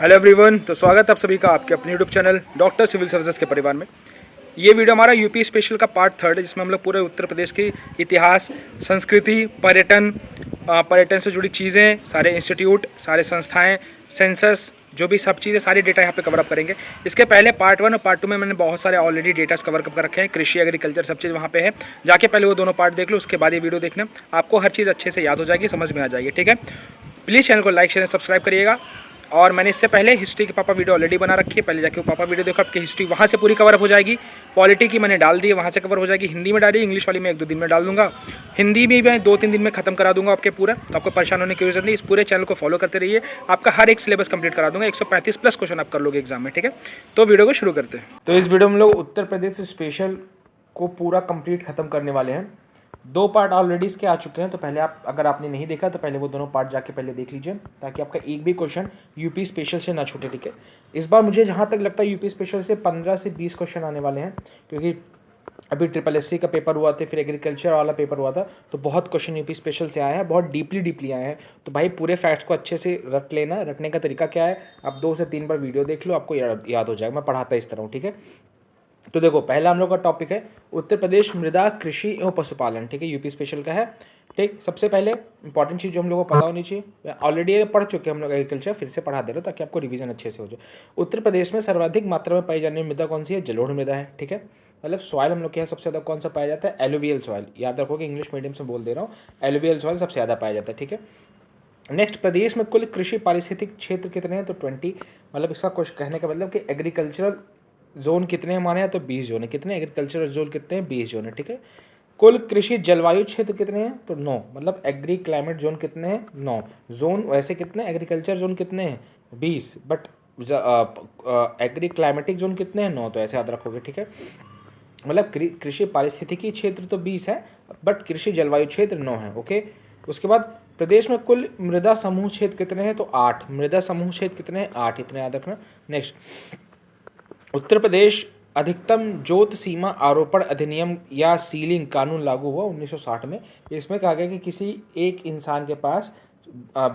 Hello everyone, तो स्वागत है आप सभी का आपके अपने YouTube channel doctor civil services के परिवार में। ये वीडियो हमारा यूपी स्पेशल का पार्ट 3 है, जिसमें हम लोग पूरे उत्तर प्रदेश की इतिहास, संस्कृति, पर्यटन से जुड़ी चीज़ें, सारे इंस्टीट्यूट, सारे संस्थाएं, सेंसस, जो भी सब चीज़ें, सारी डेटा यहाँ पे कवर अप करेंगे। इसके पहले पार्ट 1 और पार्ट 2 में मैंने बहुत सारे ऑलरेडी डेटास कवर कर रखे हैं। कृषि, एग्रीकल्चर सब चीज़ वहाँ पे है, जाके पहले वो दोनों पार्ट देख लो, उसके बाद ये वीडियो देखना, आपको हर चीज़ अच्छे से याद हो जाएगी, समझ में आ जाएगी। ठीक है, प्लीज़ चैनल को लाइक शेयर सब्सक्राइब करिएगा। और मैंने इससे पहले हिस्ट्री की पापा वीडियो ऑलरेडी बना रखी है, पहले जाके वो पापा वीडियो देखो, आपकी हिस्ट्री वहाँ से पूरी कवर अप हो जाएगी। पॉलिटी की मैंने डाल दी है, वहाँ से कवर हो जाएगी। हिंदी में डाली, इंग्लिश वाली मैं 1-2 दिन में डाल दूंगा। हिंदी में मैं 2-3 दिन में खत्म करा दूंगा आपके पूरा, तो आपको परेशान होने की जरूरत नहीं। इस पूरे चैनल को फॉलो करते रहिए, आपका हर एक सिलेबस कंप्लीट करा दूंगा। 135 प्लस क्वेश्चन आप कर लोगे एग्जाम में। ठीक है, तो वीडियो को शुरू करते हैं। तो इस वीडियो में हम लोग उत्तर प्रदेश स्पेशल को पूरा कंप्लीट खत्म करने वाले हैं। 2 पार्ट ऑलरेडी इसके आ चुके हैं, तो पहले आप, अगर आपने नहीं देखा तो पहले वो दोनों पार्ट जाके पहले देख लीजिए, ताकि आपका एक भी क्वेश्चन यूपी स्पेशल से ना छूटे। ठीक है, इस बार मुझे जहाँ तक लगता है यूपी स्पेशल से 15 से 20 क्वेश्चन आने वाले हैं, क्योंकि अभी SSC का पेपर हुआ था, फिर एग्रीकल्चर वाला पेपर हुआ था, तो बहुत क्वेश्चन यूपी स्पेशल से आए हैं, बहुत डीपली आए हैं। तो भाई पूरे फैक्ट्स को अच्छे से रट लेना। रटने का तरीका क्या है, आप 2 से 3 बार वीडियो देख लो, आपको याद हो जाएगा। मैं पढ़ाता इस तरह हूँ। ठीक है, तो देखो, पहला हम लोग का टॉपिक है उत्तर प्रदेश मृदा कृषि एवं पशुपालन। ठीक है, यूपी स्पेशल का है। ठीक, सबसे पहले इंपॉर्टेंट चीज़ जो हम लोगों को पता होनी चाहिए, ऑलरेडी पढ़ चुके हैं हम लोग एग्रीकल्चर, फिर से पढ़ा दे रहे हो ताकि आपको रिवीजन अच्छे से हो जाए। उत्तर प्रदेश में सर्वाधिक मात्रा में पाई जाने वाली मृदा कौन सी है? जलोढ़ मृदा है। ठीक है, मतलब सॉइल हम लोग के यहाँ सबसे ज़्यादा कौन सा पाया जाता है? Alluvial soil. याद रखोगे, इंग्लिश मीडियम से बोल दे रहा हूँ, एलुवियल सॉइल सबसे ज़्यादा पाया जाता है। ठीक है, नेक्स्ट, प्रदेश में कुल कृषि पारिस्थितिक क्षेत्र कितने हैं? तो 20। मतलब इसका कुछ कहने का मतलब कि एग्रीकल्चरल जोन कितने हमारे यहाँ? तो 20 जोन है। कितने एग्रीकल्चरल जोन कितने हैं? 20 जोन है। ठीक है, कुल कृषि जलवायु क्षेत्र कितने हैं? तो 9। मतलब एग्री क्लाइमेट जोन कितने हैं? 9 जोन। वैसे कितने एग्रीकल्चर जोन कितने हैं? 20, बट एग्री क्लाइमेटिक जोन कितने हैं? 9। तो ऐसे याद रखोगे। ठीक है, मतलब कृषि पारिस्थितिकी क्षेत्र तो 20 है, बट कृषि जलवायु क्षेत्र 9 है। ओके, उसके बाद प्रदेश में कुल मृदा समूह क्षेत्र कितने हैं? तो 8। मृदा समूह क्षेत्र कितने हैं? 8, इतने याद रखना। नेक्स्ट, उत्तर प्रदेश अधिकतम जोत सीमा आरोपण अधिनियम या सीलिंग कानून लागू हुआ 1960 में। इसमें कहा गया कि किसी एक इंसान के पास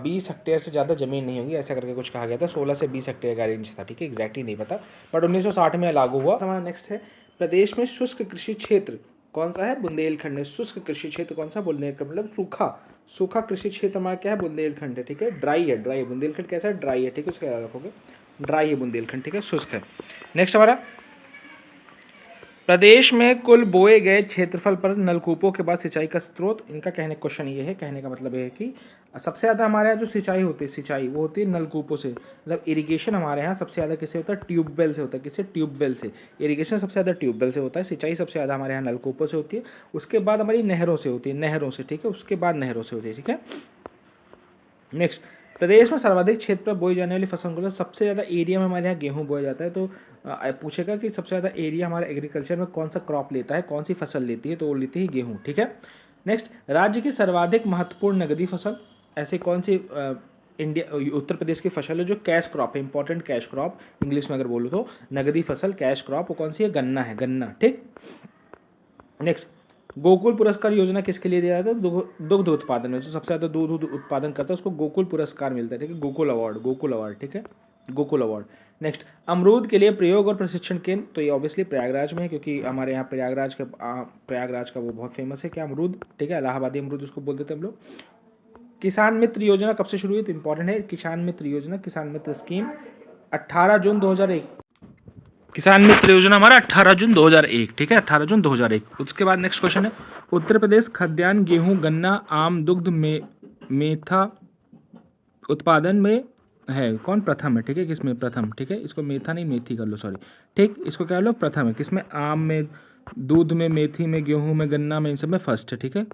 20 हेक्टेयर से ज़्यादा ज़मीन नहीं होगी, ऐसा करके कुछ कहा गया था। 16 से 20 हेक्टेयर का रेंज था। ठीक है, एग्जैक्टली नहीं पता, बट 1960 में लागू हुआ। हमारा नेक्स्ट है, प्रदेश में शुष्क कृषि क्षेत्र कौन सा है? बुंदेलखंड है। शुष्क कृषि क्षेत्र कौन सा? बुंदेलखंड। मतलब सूखा कृषि क्षेत्र हमारा क्या है? बुंदेलखंड है। ठीक है, ड्राई है। बुंदेलखंड कैसा है? ड्राई है। ठीक है, उसका याद रखोगे, ड्राई है बुंदेलखंड। ठीक है, शुष्क है। नेक्स्ट हमारा, प्रदेश में कुल बोए गए क्षेत्रफल पर नलकूपों के बाद सिंचाई का स्रोत। इनका क्वेश्चन ये है, कहने का मतलब ये है कि सबसे ज़्यादा हमारे यहाँ जो सिंचाई होती है, वो होती है नलकूपों से। मतलब इरिगेशन हमारे यहाँ सबसे ज़्यादा किससे होता है? ट्यूबवेल से होता है। किससे? ट्यूबवेल से। इरिगेशन सबसे ज़्यादा ट्यूबवेल से होता है। सिंचाई सबसे ज़्यादा हमारे यहाँ नलकूपों से होती है। उसके बाद हमारी नहरों से होती है, नहरों से। ठीक है, उसके बाद नहरों से होती है। ठीक है, नेक्स्ट, प्रदेश में सर्वाधिक क्षेत्र पर बोई जाने वाली फसल को, सबसे ज़्यादा एरिया में हमारे यहाँ गेहूँ बोया जाता है। तो पूछेगा कि सबसे ज़्यादा एरिया हमारा एग्रीकल्चर में कौन सा क्रॉप लेता है, कौन सी फसल लेती है? तो वो लेती है गेहूँ। ठीक है, नेक्स्ट, राज्य की सर्वाधिक महत्वपूर्ण नगदी फसल, ऐसे कौन सी उत्तर प्रदेश की फसल है जो कैश क्रॉप है, इंपॉर्टेंट कैश क्रॉप, इंग्लिश में अगर बोलो तो नगदी फसल कैश क्रॉप, वो कौन सी है? गन्ना है, गन्ना। ठीक, नेक्स्ट, गोकुल पुरस्कार योजना किसके लिए दिया जाता है? दुग्ध उत्पादन में जो सबसे ज़्यादा दूध उत्पादन करता है उसको गोकुल पुरस्कार मिलता है। ठीक है, गोकुल अवार्ड। ठीक है, गोकुल अवार्ड। नेक्स्ट, अमरूद के लिए प्रयोग और प्रशिक्षण केंद्र, तो ये ऑब्वियसली प्रयागराज में है, क्योंकि हमारे यहाँ प्रयागराज का वो बहुत फेमस है क्या? अमरूद। ठीक है, इलाहाबादी अमरूद उसको बोल देते हैं हम लोग। किसान मित्र योजना कब से शुरू हुई? तो इंपॉर्टेंट है, किसान मित्र योजना, किसान मित्र स्कीम 18 जून 2001। किसान मित्र योजना हमारा 18 जून 2001। ठीक है, 18 जून 2001। उसके बाद नेक्स्ट क्वेश्चन है, उत्तर प्रदेश खाद्यान्न, गेहूं, गन्ना, आम, दुग्ध में मेथा उत्पादन में है कौन? प्रथम है। ठीक है, किसमें? प्रथम। ठीक है, इसको मेथा नहीं मेथी कर लो, सॉरी। ठीक, इसको क्या लो? प्रथम है। किसमें? आम में, दूध में, मेथी में, गेहूं में, गन्ना में, इन सब में फर्स्ट है। ठीक है,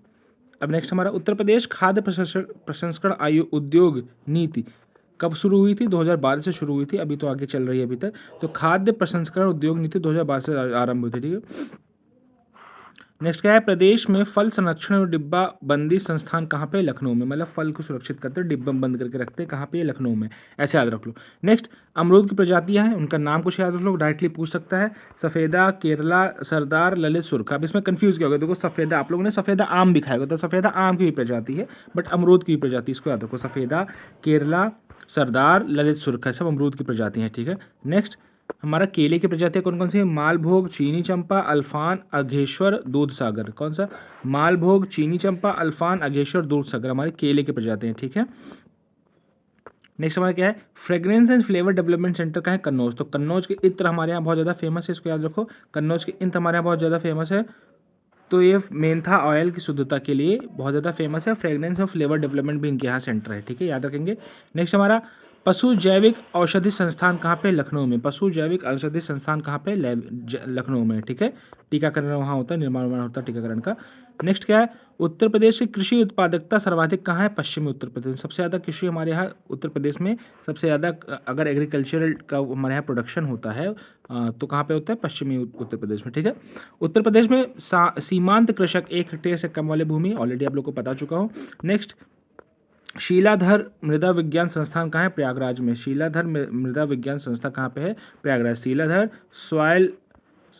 अब नेक्स्ट हमारा, उत्तर प्रदेश खाद्य प्रसंस्करण उद्योग नीति कब शुरू हुई थी? 2012 से शुरू हुई थी, अभी तो आगे चल रही है अभी तक। तो खाद्य प्रसंस्करण उद्योग नीति 2012 से आरंभ हुई थी। ठीक है, नेक्स्ट क्या है, प्रदेश में फल संरक्षण और डिब्बा बंदी संस्थान कहाँ पे? लखनऊ में। मतलब फल को सुरक्षित करते हैं, डिब्बा बंद करके रखते हैं, कहाँ पे? लखनऊ में। ऐसे याद रख लो। नेक्स्ट, अमरूद की प्रजातियां हैं, उनका नाम कुछ याद रख लो, डायरेक्टली पूछ सकता है। सफेदा, केरला, सरदार, ललित, सुरखा। अब इसमें कंफ्यूज क्या होगा? देखो, सफेदा आप लोगों ने सफेदा आम भी खाया होगा, तो सफेदा आम की भी प्रजाति है, बट अमरूद की भी प्रजाति, इसको याद रखो। सफेदा, केरला, सरदार, ललित सुरखा, सब अमरूद की प्रजाति हैं, ठीक है। नेक्स्ट हमारा केले की प्रजातियाँ कौन कौन सी है? मालभोग, चीनी चंपा, अल्फान, अघेश्वर, दूध सागर। कौन सा? मालभोग, चीनी चंपा, अल्फान, अघेश्वर, दूध सागर हमारे केले की प्रजातियाँ, ठीक है। नेक्स्ट हमारा क्या है? Fragrance and flavour development centre का है कन्नौज। तो कन्नौज के इत्र हमारे यहाँ बहुत ज़्यादा फेमस है, इसको याद रखो। कन्नौज के इत्र हमारे यहाँ बहुत ज़्यादा फेमस है। तो ये मेंथा ऑयल की शुद्धता के लिए बहुत ज़्यादा फेमस है। फ्रेग्रेंस और फ्लेवर डेवलपमेंट भी इनके यहाँ सेंटर है, ठीक है, याद रखेंगे। नेक्स्ट हमारा पशु जैविक औषधि संस्थान कहाँ पे? लखनऊ में। पशु जैविक औषधि संस्थान कहाँ पे? लखनऊ में, ठीक है। टीकाकरण वहाँ होता है, निर्माण होता है टीकाकरण का। नेक्स्ट क्या है? उत्तर प्रदेश की कृषि उत्पादकता सर्वाधिक कहाँ है? पश्चिमी उत्तर प्रदेश में। सबसे ज़्यादा कृषि हमारे यहाँ उत्तर प्रदेश में सबसे ज़्यादा अगर एग्रीकल्चरल का हमारे यहाँ प्रोडक्शन होता है तो कहाँ पे होता है? पश्चिमी उत्तर प्रदेश में, ठीक है। उत्तर प्रदेश में सीमांत कृषक 1 हेक्टेयर से कम वाले भूमि, ऑलरेडी आप लोग को पता चुका हो। नेक्स्ट शीलाधर मृदा विज्ञान संस्थान कहाँ है? प्रयागराज में। शीलाधर मृदा विज्ञान संस्था कहाँ पे है? प्रयागराज। शीलाधर सॉइल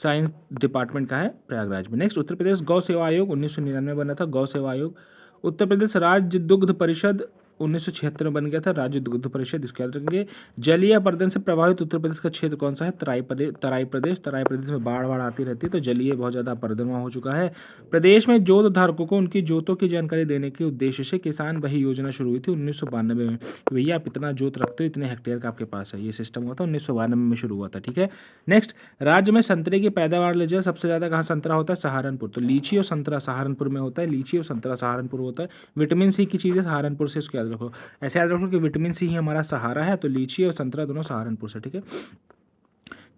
साइंस डिपार्टमेंट का है? प्रयागराज में। नेक्स्ट उत्तर प्रदेश गौ सेवा आयोग 1999 बना था, गौ सेवा आयोग। उत्तर प्रदेश राज्य दुग्ध परिषद 1976 में बन गया था, राज्य दुग्ध परिषद, इसको याद रखेंगे। जलीय अपरदन से प्रभावित उत्तर प्रदेश का क्षेत्र कौन सा है? तराई प्रदेश। तराई प्रदेश में बाढ़ आती रहती है, तो जलीय बहुत ज़्यादा अपरदन वहाँ हो चुका है। प्रदेश में जोत धारकों को उनकी जोतों की जानकारी देने के उद्देश्य से किसान वही योजना शुरू हुई थी 1992 में। भैया आप इतना जोत रखते हो, इतने हेक्टेयर का आपके पास है, ये सिस्टम हुआ था 1992 में शुरू हुआ था, ठीक है। नेक्स्ट राज्य में संतरे की पैदावार ले जाए, सबसे ज़्यादा कहाँ संतरा होता है? सहारनपुर। तो लीची और संतरा सहारनपुर में होता है, लीची और संतरा सहारनपुर होता है। विटामिन सी की चीज़ें सहारनपुर से, इसको याद रखो। ऐसे याद रखो कि विटामिन सी ही हमारा सहारा है, तो लीची और संतरा दोनों सहारनपुर से, ठीक है।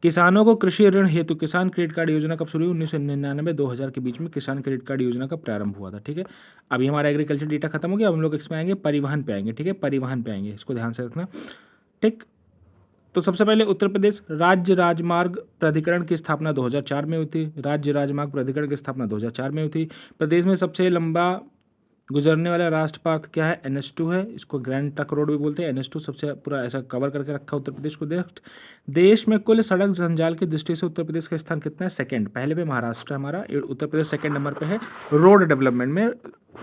किसानों को कृषि ऋण हेतु किसान क्रेडिट कार्ड योजना कब शुरू हुई? 1999-2000 के बीच में किसान क्रेडिट कार्ड योजना का प्रारंभ हुआ था, ठीक है। अभी हमारा एग्रीकल्चर डेटा खत्म हो गया, अब हम लोग इसमें आएंगे परिवहन पे आएंगे, ठीक है, परिवहन पे आएंगे, इसको ध्यान से रखना, ठीक। तो सबसे पहले उत्तर प्रदेश राज्य राजमार्ग प्राधिकरण की स्थापना 2004 में हुई थी। राज्य राजमार्ग प्राधिकरण की स्थापना 2004 में हुई थी। प्रदेश में सबसे लंबा गुजरने वाला राष्ट्रीय पथ क्या है? NH2 है, इसको ग्रैंड ट्रंक रोड भी बोलते हैं। NH2 सबसे पूरा ऐसा कवर करके रखा उत्तर प्रदेश को। देश में कुल सड़क संजाल की दृष्टि से उत्तर प्रदेश का स्थान कितना है? सेकंड। पहले पे महाराष्ट्र हमारा, उत्तर प्रदेश सेकंड नंबर पे है रोड डेवलपमेंट में,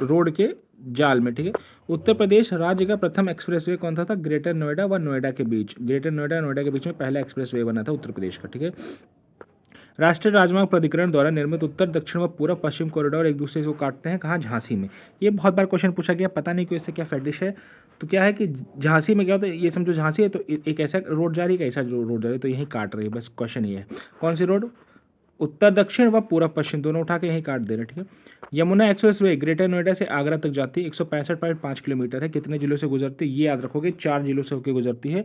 रोड के जाल में, ठीक है। उत्तर प्रदेश राज्य का प्रथम एक्सप्रेसवे कौन सा था? ग्रेटर नोएडा व नोएडा के बीच, ग्रेटर नोएडा नोएडा के बीच में पहला एक्सप्रेसवे बना था उत्तर प्रदेश का, ठीक है। राष्ट्रीय राजमार्ग प्राधिकरण द्वारा निर्मित उत्तर दक्षिण व पूर्व पश्चिम कॉरिडोर एक दूसरे को काटते हैं, कहाँ? झांसी में। ये बहुत बार क्वेश्चन पूछा गया, पता नहीं क्यों इससे क्या फेटिश है। तो क्या है कि झांसी में क्या होता है, ये समझो झांसी है तो एक ऐसा रोड जा रही है, ऐसा रोड जा रही है, तो यही काट रही है, बस क्वेश्चन ये है। कौन सी रोड? उत्तर दक्षिण व पूर्व पश्चिम दोनों उठा के यहीं काट दे रहे, ठीक है। यमुना एक्सप्रेसवे ग्रेटर नोएडा से आगरा तक जाती है, 165.5 किलोमीटर है। कितने जिलों से गुजरती है? ये याद रखोगे, 4 जिलों से होकर गुजरती है,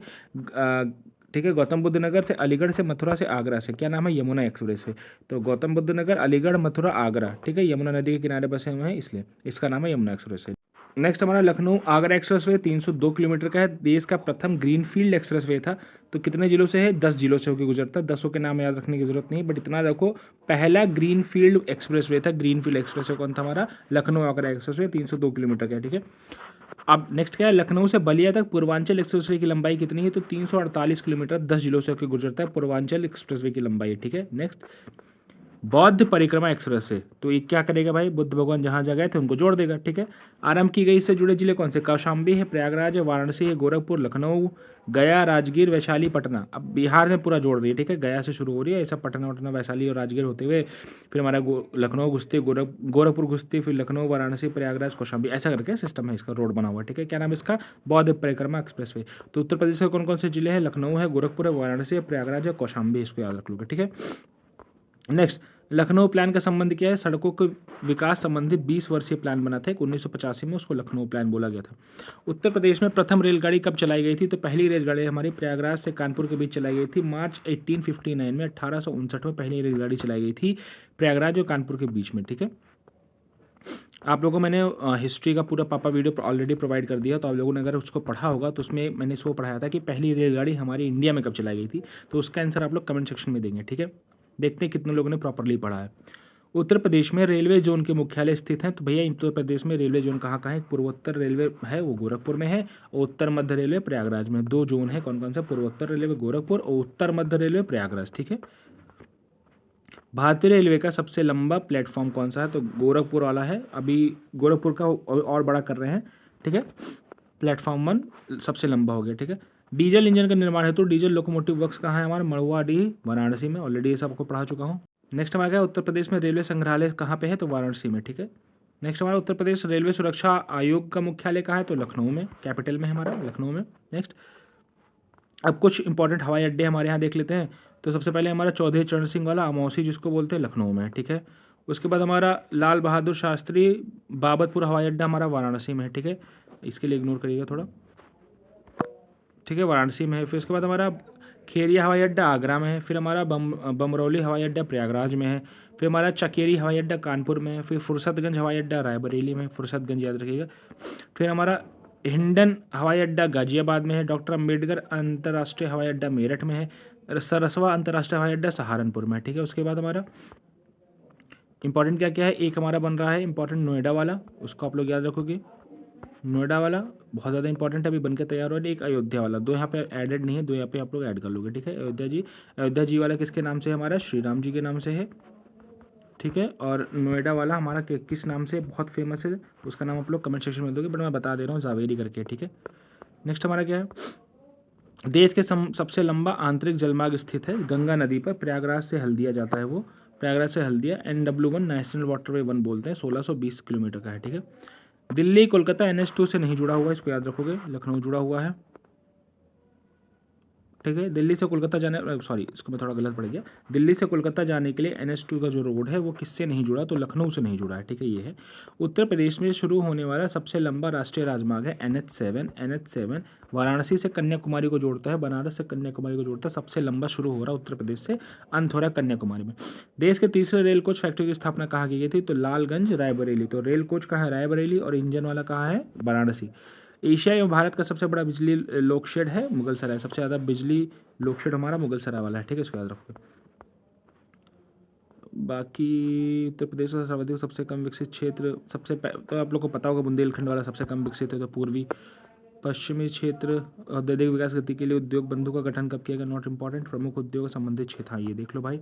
ठीक है। गौतम बुद्ध नगर से, अलीगढ़ से, मथुरा से, आगरा से। क्या नाम है? Yamuna express way. तो गौतम बुद्ध नगर, अलीगढ़, मथुरा, आगरा, ठीक है, यमुना नदी के किनारे बसे हुए हैं, इसलिए इसका नाम है यमुना एक्सप्रेस वे। नेक्स्ट हमारा Lucknow Agra express way 302 kilometre का है, देश का प्रथम ग्रीनफील्ड एक्सप्रेस वे था। तो कितने जिलों से है? 10 जिलों से होकर गुजरता है। 10 के नाम याद रखने की जरूरत नहीं, बट इतना देखो पहला ग्रीनफील्ड एक्सप्रेस वे था। ग्रीनफील्ड एक्सप्रेस वे कौन था? हमारा Lucknow Agra express way 302 kilometre का है, ठीक है। अब नेक्स्ट क्या है? लखनऊ से बलिया तक पूर्वांचल एक्सप्रेसवे की लंबाई कितनी है? तो 348 किलोमीटर, 10 जिलों से होकर गुजरता है, पूर्वांचल एक्सप्रेसवे की लंबाई, ठीक है। नेक्स्ट बौद्ध परिक्रमा एक्सप्रेस है, तो ये क्या करेगा भाई? बुद्ध भगवान जहाँ जगह गए थे उनको जोड़ देगा, ठीक है। आरंभ की गई, इससे जुड़े जिले कौन से? कौशाम्बी है, प्रयागराज है, वाराणसी है, गोरखपुर, लखनऊ, गया, राजगीर, वैशाली, पटना। अब बिहार में पूरा जोड़ रही है, ठीक है, गया से शुरू हो रही है, ऐसा पटना वटना वैशाली और राजगीर होते हुए फिर हमारा लखनऊ घुसते, गोरखपुर घुसते, फिर लखनऊ, वाराणसी, प्रयागराज, कौशाम्बी, ऐसा करके सिस्टम है इसका, रोड बना हुआ, ठीक है। क्या नाम है इसका? बौद्ध परिक्रमा एक्सप्रेस वे। तो उत्तर प्रदेश के कौन कौन से जिले हैं? लखनऊ है, गोरखपुर है, वाराणसी है, प्रयागराज है, कौशाम्बी, इसको याद रख लोगे, ठीक है। नेक्स्ट लखनऊ प्लान का संबंध क्या है? सड़कों के विकास संबंधी 20 वर्षीय प्लान बना था, 1985 में, उसको लखनऊ प्लान बोला गया था। उत्तर प्रदेश में प्रथम रेलगाड़ी कब चलाई गई थी? तो पहली रेलगाड़ी हमारी प्रयागराज से कानपुर के बीच चलाई गई थी मार्च 1859 में, 1859 में पहली रेलगाड़ी चलाई गई थी प्रयागराज और कानपुर के बीच में, ठीक है। आप लोगों को मैंने हिस्ट्री का पूरा पापा वीडियो ऑलरेडी प्रोवाइड कर दिया, तो आप लोगों ने अगर उसको पढ़ा होगा तो उसमें मैंने इसको पढ़ाया था कि पहली रेलगाड़ी हमारी इंडिया में कब चलाई गई थी। तो उसका आंसर आप लोग कमेंट सेक्शन में देंगे, ठीक है। देखते हैं कितने लोगों ने प्रॉपरली पढ़ा है। उत्तर प्रदेश में रेलवे जोन के मुख्यालय स्थित हैं, तो भैया उत्तर प्रदेश में रेलवे जोन कहाँ कहाँ है? पूर्वोत्तर रेलवे है वो गोरखपुर में है, और उत्तर मध्य रेलवे प्रयागराज में। 2 जोन है, कौन कौन सा? पूर्वोत्तर रेलवे गोरखपुर और उत्तर मध्य रेलवे प्रयागराज, ठीक है। भारतीय रेलवे का सबसे लंबा प्लेटफॉर्म कौन सा है? तो गोरखपुर वाला है, अभी गोरखपुर का और बड़ा कर रहे हैं, ठीक है। प्लेटफॉर्म 1 सबसे लंबा हो गया, ठीक है। डीजल इंजन का निर्माण हेतु डीजल लोकोमोटिव वर्क्स कहाँ है हमारा, मड़ुआडीह वाराणसी में, ऑलरेडी ये सबको पढ़ा चुका हूँ। नेक्स्ट हमारा क्या है, उत्तर प्रदेश में रेलवे संग्रहालय कहाँ पे है, तो वाराणसी में, ठीक है। नेक्स्ट हमारा उत्तर प्रदेश रेलवे सुरक्षा आयोग का मुख्यालय कहाँ है, तो लखनऊ में, कैपिटल में हमारा लखनऊ में। नेक्स्ट अब कुछ इंपॉर्टेंट हवाई अड्डे हमारे यहाँ देख लेते हैं। तो सबसे पहले हमारा चौधरी चरण सिंह वाला अमौसी जिसको बोलते हैं, लखनऊ में, ठीक है। उसके बाद हमारा लाल बहादुर शास्त्री बाबतपुर हवाई अड्डा हमारा वाराणसी में है, ठीक है। इसके लिए इग्नोर करिएगा थोड़ा, ठीक है, वाराणसी में है। फिर उसके बाद हमारा खेरिया हवाई अड्डा आगरा में है। फिर हमारा बमरौली हवाई अड्डा प्रयागराज में है। फिर हमारा चकेरी हवाई अड्डा कानपुर में है। फिर फुर्सतगंज हवाई अड्डा रायबरेली में, फुर्सतगंज याद रखिएगा। फिर हमारा हिंडन हवाई अड्डा गाजियाबाद में है। डॉक्टर अम्बेडकर अंतर्राष्ट्रीय हवाई अड्डा मेरठ में है। सरसवा अंतर्राष्ट्रीय हवाई अड्डा सहारनपुर में है, ठीक है। उसके बाद हमारा इंपॉर्टेंट क्या क्या है, एक हमारा बन रहा है इंपॉर्टेंट नोएडा वाला, उसको आप लोग याद रखोगे। नोएडा वाला बहुत ज़्यादा इंपॉर्टेंट है, अभी बनकर तैयार हो रहा है। एक अयोध्या वाला, दो यहाँ पे ऐडेड नहीं है, दो यहाँ पे आप लोग ऐड कर लोगे, ठीक है। अयोध्या जी वाला किसके नाम से है हमारा, श्री राम जी के नाम से है, ठीक है। और नोएडा वाला हमारा किस नाम से बहुत फेमस है, उसका नाम आप लोग कमेंट सेक्शन में दोगे, बट मैं बता दे रहा हूँ, जावेरी करके, ठीक है। नेक्स्ट हमारा क्या है, देश के सबसे लंबा आंतरिक जलमार्ग स्थित है गंगा नदी पर, प्रयागराज से हल्दिया जाता है वो, प्रयागराज से हल्दिया, NW1 नेशनल वाटरवे 1 बोलते हैं, 1620 किलोमीटर का है, ठीक है। दिल्ली कोलकाता NH2 से नहीं जुड़ा हुआ है, इसको याद रखोगे, लखनऊ जुड़ा हुआ है, ठीक है। दिल्ली से कोलकाता जाने, सॉरी इसको मैं थोड़ा गलत पड़ गया, दिल्ली से कोलकाता जाने के लिए NH2 का जो रोड है वो किससे नहीं जुड़ा, तो लखनऊ से नहीं जुड़ा है, ठीक है। ये है उत्तर प्रदेश में शुरू होने वाला सबसे लंबा राष्ट्रीय राजमार्ग है NH7 वाराणसी से कन्याकुमारी को जोड़ता है, बनारस से कन्याकुमारी को जोड़ता है, सबसे लंबा शुरू हो रहा है उत्तर प्रदेश से, अंत हो रहा है कन्याकुमारी में। देश के तीसरे रेल कोच फैक्ट्री की स्थापना कहाँ की गई थी, तो लालगंज रायबरेली। तो रेल कोच कहाँ है, रायबरेली, और इंजन वाला कहाँ है, वाराणसी। एशिया एवं भारत का सबसे बड़ा बिजली लोकशेड है मुगलसराय, सबसे ज़्यादा बिजली लोकशेड हमारा मुगलसराय वाला है, ठीक है, इसको याद रखोगे। बाकी उत्तर प्रदेश का सर्वाधिक सबसे कम विकसित क्षेत्र, तो आप लोग को पता होगा बुंदेलखंड वाला सबसे कम विकसित है, तो पूर्वी पश्चिमी क्षेत्र। औद्योगिक विकास गति के लिए उद्योग बंधु का गठन कब किया गया, नॉट इंपॉर्टेंट। प्रमुख उद्योग संबंधित क्षेत्र, हाँ ये देख लो भाई,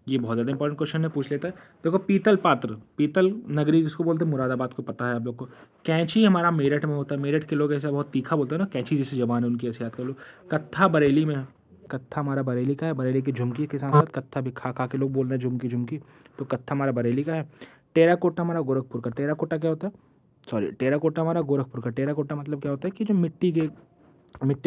ये बहुत ज़्यादा इंपॉर्टेंट क्वेश्चन है, पूछ लेता है। देखो पीतल पात्र, पीतल नगरी जिसको बोलते हैं, मुरादाबाद को पता है आप लोग को। कैंची हमारा मेरठ में होता है, मेरठ के लोग ऐसा बहुत तीखा बोलते हैं ना, कैंची जैसी जबान है उनकी, ऐसे याद कर लो। कत्था बरेली में, कत्था हमारा बरेली का है, बरेली की झुमकी के साथ साथ कत्था भी खा खा के लोग बोल रहे हैं झुमकी झुमकी, तो कत्था हमारा बरेली का है। टेराकोटा हमारा गोरखपुर का, टेराकोटा क्या होता है, सॉरी टेराकोटा हमारा गोरखपुर का। टेराकोटा मतलब क्या होता है कि जो मिट्टी के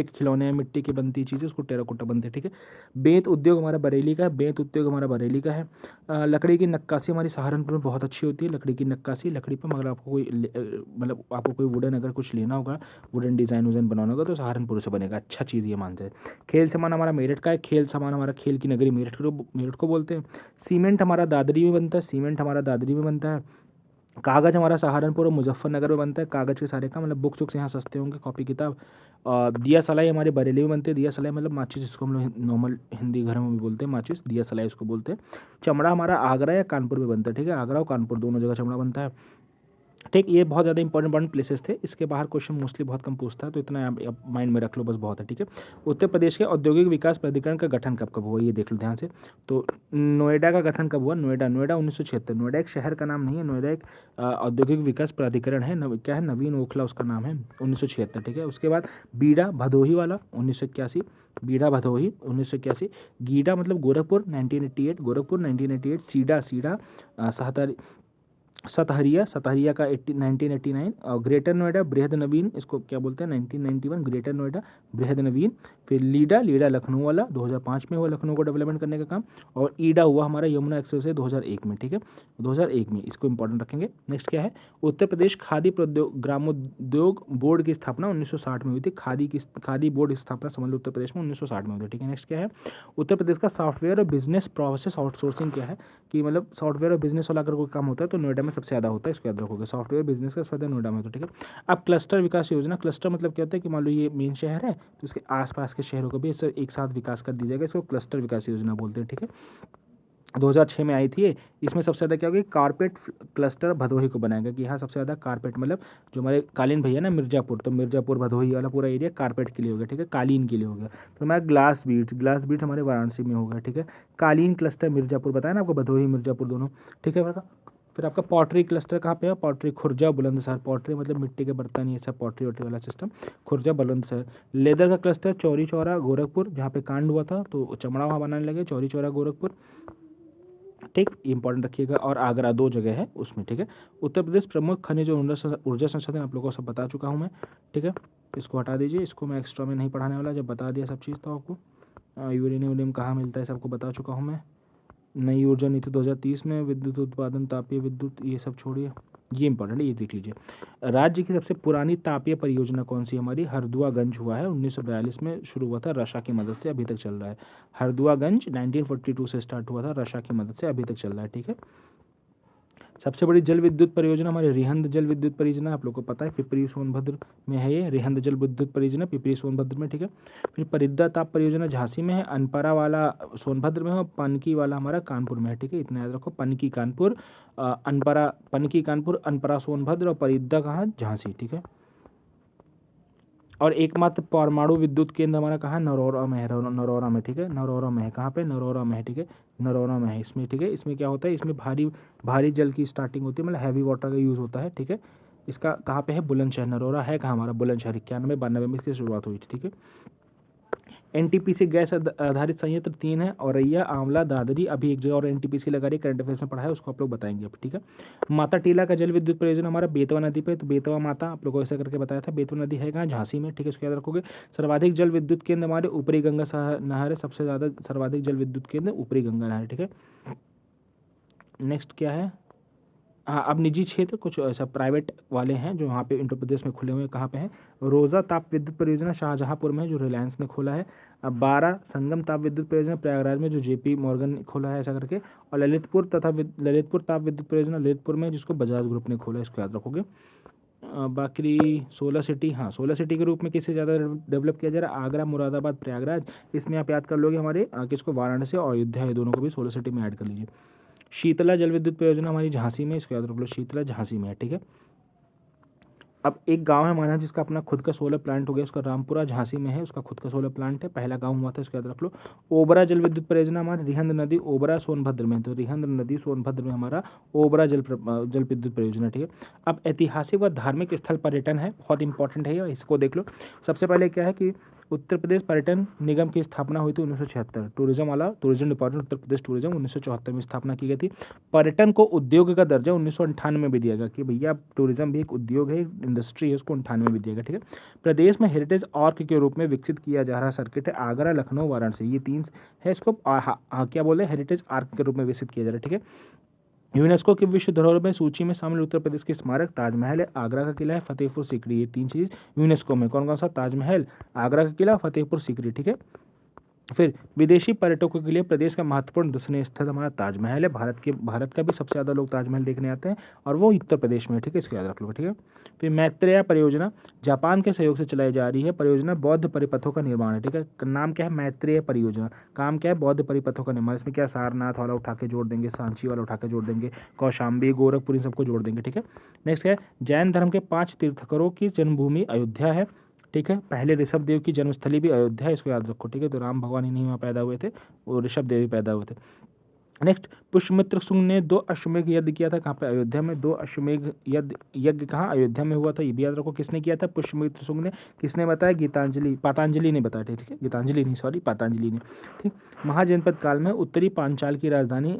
खिलौने हैं, मिट्टी की बनती चीज़ें, उसको टेराकोटा बनते हैं, ठीक है। बेंत उद्योग हमारा बरेली का है, बेंत उद्योग हमारा बरेली का है। लकड़ी की नक्काशी हमारी सहारनपुर में बहुत अच्छी होती है, लकड़ी की नक्काशी, लकड़ी पर मगर आपको कोई मतलब आपको कोई वुडन अगर कुछ लेना होगा, वुडन डिज़ाइन बनाना होगा, तो सहारनपुर से बनेगा, अच्छा चीज़ ये मानते हैं। खेल सामान हमारा मेरठ का है, खेल सामान हमारा खेल की नगरी मेरठ को बोलते हैं। सीमेंट हमारा दादरी में बनता है, सीमेंट हमारा दादरी में बनता है। कागज़ हमारा सहारनपुर और मुजफ्फरनगर में बनता है, कागज़ के सारे का, मतलब बुक्स वुक्स यहाँ सस्ते होंगे, कॉपी किताब। दिया सलाई हमारे बरेली में बनते हैं, दिया सलाई मतलब माचिस, जिसको हम लोग नॉर्मल हिंदी घर में भी बोलते हैं माचिस, दिया सलाई उसको बोलते हैं। चमड़ा हमारा आगरा या कानपुर में बनता है, ठीक है, आगरा और कानपुर दोनों जगह चमड़ा बनता है, ठीक। ये बहुत ज़्यादा इंपॉर्टेंट प्लेसेस थे, इसके बाहर क्वेश्चन मोस्टली बहुत कम पूछता है, तो इतना आप माइंड में रख लो बस, बहुत है, ठीक है। उत्तर प्रदेश के औद्योगिक विकास प्राधिकरण का गठन कब कब हुआ, ये देख लो ध्यान से। तो नोएडा का गठन कब हुआ, नोएडा 1976। नोएडा एक शहर का नाम नहीं है, नोएडा एक औद्योगिक विकास प्राधिकरण है, क्या है, नवीन ओखला उसका नाम है, 1976, ठीक है। उसके बाद बीड़ा भदोही वाला 1981, बीड़ा भदोही 1981। गीडा मतलब गोरखपुर 1988, गोरखपुर 1988। सीडा सतहरिया का 1989। और ग्रेटर नोएडा बृहद नवीन, इसको क्या बोलते हैं, 1991 ग्रेटर नोएडा बृहद नवीन। फिर लीडा लखनऊ वाला 2005 में हुआ, लखनऊ को डेवलपमेंट करने का काम। और ईडा हुआ हमारा यमुना एक्सप्रेस से 2001 में, ठीक है, 2001 में, इसको इंपॉर्टेंट रखेंगे। नेक्स्ट क्या है, उत्तर प्रदेश खादी ग्रामोद्योग बोर्ड की स्थापना 1960 में हुई थी, खादी बोर्ड की स्थापना समझ लो उत्तर प्रदेश में 1960 में हुई थी, ठीक है। नेक्स्ट क्या है, उत्तर प्रदेश का सॉफ्टवेयर और बिजनेस प्रोसेस आउटसोर्सिंग क्या है, कि मतलब सॉफ्टवेयर और बिजनेस वाला अगर कोई काम होता है तो नोएडा में सबसे ज़्यादा होता है, इसको याद रखोगे, सॉफ्टवेयर बिजनेस का ज़्यादा नोएडा में होता है, ठीक है। अब क्लस्टर विकास योजना, क्लस्टर मतलब क्या होता है कि मान लो ये मेन शहर है, तो इसके आसपास के शहरों को भी एक साथ विकास कर दिया जाएगा, इसको क्लस्टर विकास योजना बोलते हैं, ठीक है। 2006 में आई थी ये, इसमें सबसे ज़्यादा क्या होगी, कारपेट क्लस्टर भदोही को बनाएगा, कि यहाँ सबसे ज़्यादा कारपेट मतलब जो हमारे कालीन भैया ना मिर्ज़ापुर, तो मिर्ज़ापुर भदोही वाला पूरा एरिया कारपेट के लिए हो गया, ठीक है, कालीन के लिए हो गया। फिर हमारा ग्लास बीड्स हमारे वाराणसी में होगा, ठीक है। कालीन क्लस्टर मिर्ज़ापुर बताया ना आपको, भदोही मिर्ज़ापुर दोनों, ठीक है। फिर आपका पॉटरी क्लस्टर कहाँ पे है? पॉटरी खुर्जा बुलंदशहर। पॉटरी मतलब मिट्टी के बर्तन, ये सब पॉटरी वोटरी वाला सिस्टम, खुर्जा बुलंदशहर। लेदर का क्लस्टर चौरी चौरा गोरखपुर, जहाँ पे कांड हुआ था तो चमड़ा वहाँ बनाने लगे, चौरी चौरा गोरखपुर। ठीक, इंपॉर्टेंट रखिएगा। और आगरा, 2 जगह है उसमें। ठीक है, उत्तर प्रदेश प्रमुख खनिज और ऊर्जा संसाधन आप लोगों को सब बता चुका हूँ मैं। ठीक है, इसको हटा दीजिए, इसको मैं एक्स्ट्रा में नहीं पढ़ाने वाला, जब बता दिया सब चीज़ तो आपको। यूरेनियम कहाँ मिलता है सबको बता चुका हूँ मैं। नई ऊर्जा नीति 2030 में विद्युत उत्पादन, तापीय विद्युत, ये सब छोड़िए, ये इंपॉर्टेंट है, ये देख लीजिए। राज्य की सबसे पुरानी तापीय परियोजना कौन सी हमारी? हरदुआगंज हुआ है, 1942 में शुरू हुआ था, रशा की मदद से अभी तक चल रहा है। हरदुआगंज 1942 से स्टार्ट हुआ था, रशा की मदद से अभी तक चल रहा है। ठीक है, सबसे बड़ी जल विद्युत परियोजना हमारी रिहंद जल विद्युत परियोजना, आप लोग को पता है, पिपरी सोनभद्र में है ये रिहंद जल विद्युत परियोजना, पिपरी सोनभद्र में। ठीक है, फिर परिद्दा ताप परियोजना झांसी में है, अनपरा वाला सोनभद्र में है, और पनकी वाला हमारा कानपुर में है। ठीक है, इतना याद रखो, पनकी कानपुर, अनपरा पनकी कानपुर, अनपरा सोनभद्र, और परिद्दा कहाँ? झांसी। ठीक है, और एकमात्र परमाणु विद्युत केंद्र हमारा कहाँ? नरौरा में है, नरौरा में। ठीक है, नरौरा में है, कहाँ पे? नरौरा में है। ठीक है, नरौरा में है इसमें। ठीक है, इसमें क्या होता है? इसमें भारी जल की स्टार्टिंग होती है, मतलब हैवी वाटर का यूज़ होता है। ठीक है, इसका कहाँ पे है? बुलंदशहर। नरौरा है कहाँ हमारा? बुलंदशहर। 91-92 में इसकी शुरुआत हुई थी। ठीक है, एनटीपीसी गैस आधारित संयंत्र 3 है, औरैया, आंवला, दादरी। अभी एक जगह और एनटीपीसी लगा रही है, करंट अफेयर्स में पढ़ा है, उसको आप लोग बताएंगे अब। ठीक है, माता टीला का जल विद्युत परियोजना हमारा बेतवा नदी पे, तो बेतवा माता आप लोगों को ऐसा करके बताया था। बेतवा नदी है कहाँ? झांसी में। ठीक है, इसको याद रखोगे। सर्वाधिक जल विद्युत केंद्र हमारे ऊपरी गंगा नहर है, सबसे ज़्यादा सर्वाधिक जल विद्युत केंद्र ऊपरी गंगा नहर। ठीक है, नेक्स्ट क्या है? हाँ, अब निजी क्षेत्र कुछ ऐसा प्राइवेट वाले हैं जो वहाँ पे उत्तर प्रदेश में खुले हुए हैं। कहाँ पे हैं? रोजा ताप विद्युत परियोजना शाहजहाँपुर में है, जो रिलायंस ने खोला है। अब 12 संगम ताप विद्युत परियोजना प्रयागराज में, जो जेपी मॉर्गन ने खोला है ऐसा करके। और ललितपुर ललितपुर ताप विद्युत परियोजना ललितपुर में, जिसको बजाज ग्रुप ने खोला है, इसको याद रखोगे। बाकी सोलर सिटी, हाँ, सोलर सिटी के रूप में किससे ज़्यादा डेवलप किया जा रहा है? आगरा, मुरादाबाद, प्रयागराज। इसमें आप याद कर लोगे हमारे किसको? वाराणसी और अयोध्या, ये दोनों को भी सोलर सिटी में ऐड कर लीजिए। शीतला जल विद्युत परियोजना हमारी झांसी में, इसको याद रख लो, शीतला झांसी में है। ठीक है, अब एक गांव है हमारे यहाँ जिसका अपना खुद का सोलर प्लांट हो गया, उसका रामपुरा झांसी में है, उसका खुद का सोलर प्लांट है, पहला गांव हुआ था, इसको याद रख लो। ओबरा जल विद्युत परियोजना हमारी रिहंद नदी ओबरा सोनभद्र में, तो रिहंद नदी सोनभद्र में हमारा ओबरा जल विद्युत परियोजना। ठीक है, अब ऐतिहासिक व धार्मिक स्थल पर्यटन है, बहुत इंपॉर्टेंट है, इसको देख लो। सबसे पहले क्या है कि उत्तर प्रदेश पर्यटन निगम की स्थापना हुई थी 1976, टूरिज्म वाला, tourism department Uttar Pradesh tourism 1974 में स्थापना की गई थी। पर्यटन को उद्योग का दर्जा 1998 में भी दिया गया कि भैया टूरिज्म भी एक उद्योग है, इंडस्ट्री है, उसको 98 में भी दिया गया। ठीक है, प्रदेश में हेरिटेज आर्क के रूप में विकसित किया जा रहा सर्किट है आगरा, लखनऊ, वाराणसी, ये 3 है, इसको क्या बोले? हेरिटेज आर्क के रूप में विकसित किया जा रहा है। ठीक है, यूनेस्को की विश्व धरोहर में सूची में शामिल उत्तर प्रदेश के स्मारक ताजमहल है, आगरा का किला है, फतेहपुर सीकरी, ये 3 चीज़ यूनेस्को में। कौन कौन सा? ताजमहल, आगरा का किला, फतेहपुर सीकरी। ठीक है, फिर विदेशी पर्यटकों के लिए प्रदेश का महत्वपूर्ण दर्शनीय स्थल हमारा ताजमहल है। भारत का भी सबसे ज़्यादा लोग ताजमहल देखने आते हैं, और वो उत्तर प्रदेश में है। ठीक है, इसको याद रख लो। ठीक है, फिर मैत्रेय परियोजना जापान के सहयोग से चलाई जा रही है, परियोजना बौद्ध परिपथों का निर्माण है। ठीक है, नाम क्या है? मैत्रेय परियोजना। काम क्या है? बौद्ध परिपथों का निर्माण। इसमें क्या सारनाथ वाला उठा के जोड़ देंगे, सांची वाला उठा के जोड़ देंगे, कौशाम्बी, गोरखपुर, इन सबको जोड़ देंगे। ठीक है, नेक्स्ट है जैन धर्म के 5 तीर्थंकरों की जन्मभूमि अयोध्या है। ठीक है, पहले ऋषभ देव की जन्मस्थली भी अयोध्या है, इसको याद रखो। ठीक है, तो राम भगवान ही नहीं वहाँ पैदा हुए थे, वो ऋषभ देव ही पैदा हुए थे। नेक्स्ट, पुष्यमित्र शुंग ने 2 अश्वमेघ यज्ञ किया था, कहाँ पे? अयोध्या में। 2 अश्वमेघ यज्ञ कहाँ? अयोध्या में हुआ था, ये भी याद रखो। किसने किया था? पुष्यमित्र शुंग ने। किसने बताया? पातंजलि ने बताया। ठीक है, गीतांजलि नहीं, सॉरी, पातंजलि ने। ठीक, महाजनपद काल में उत्तरी पांचाल की राजधानी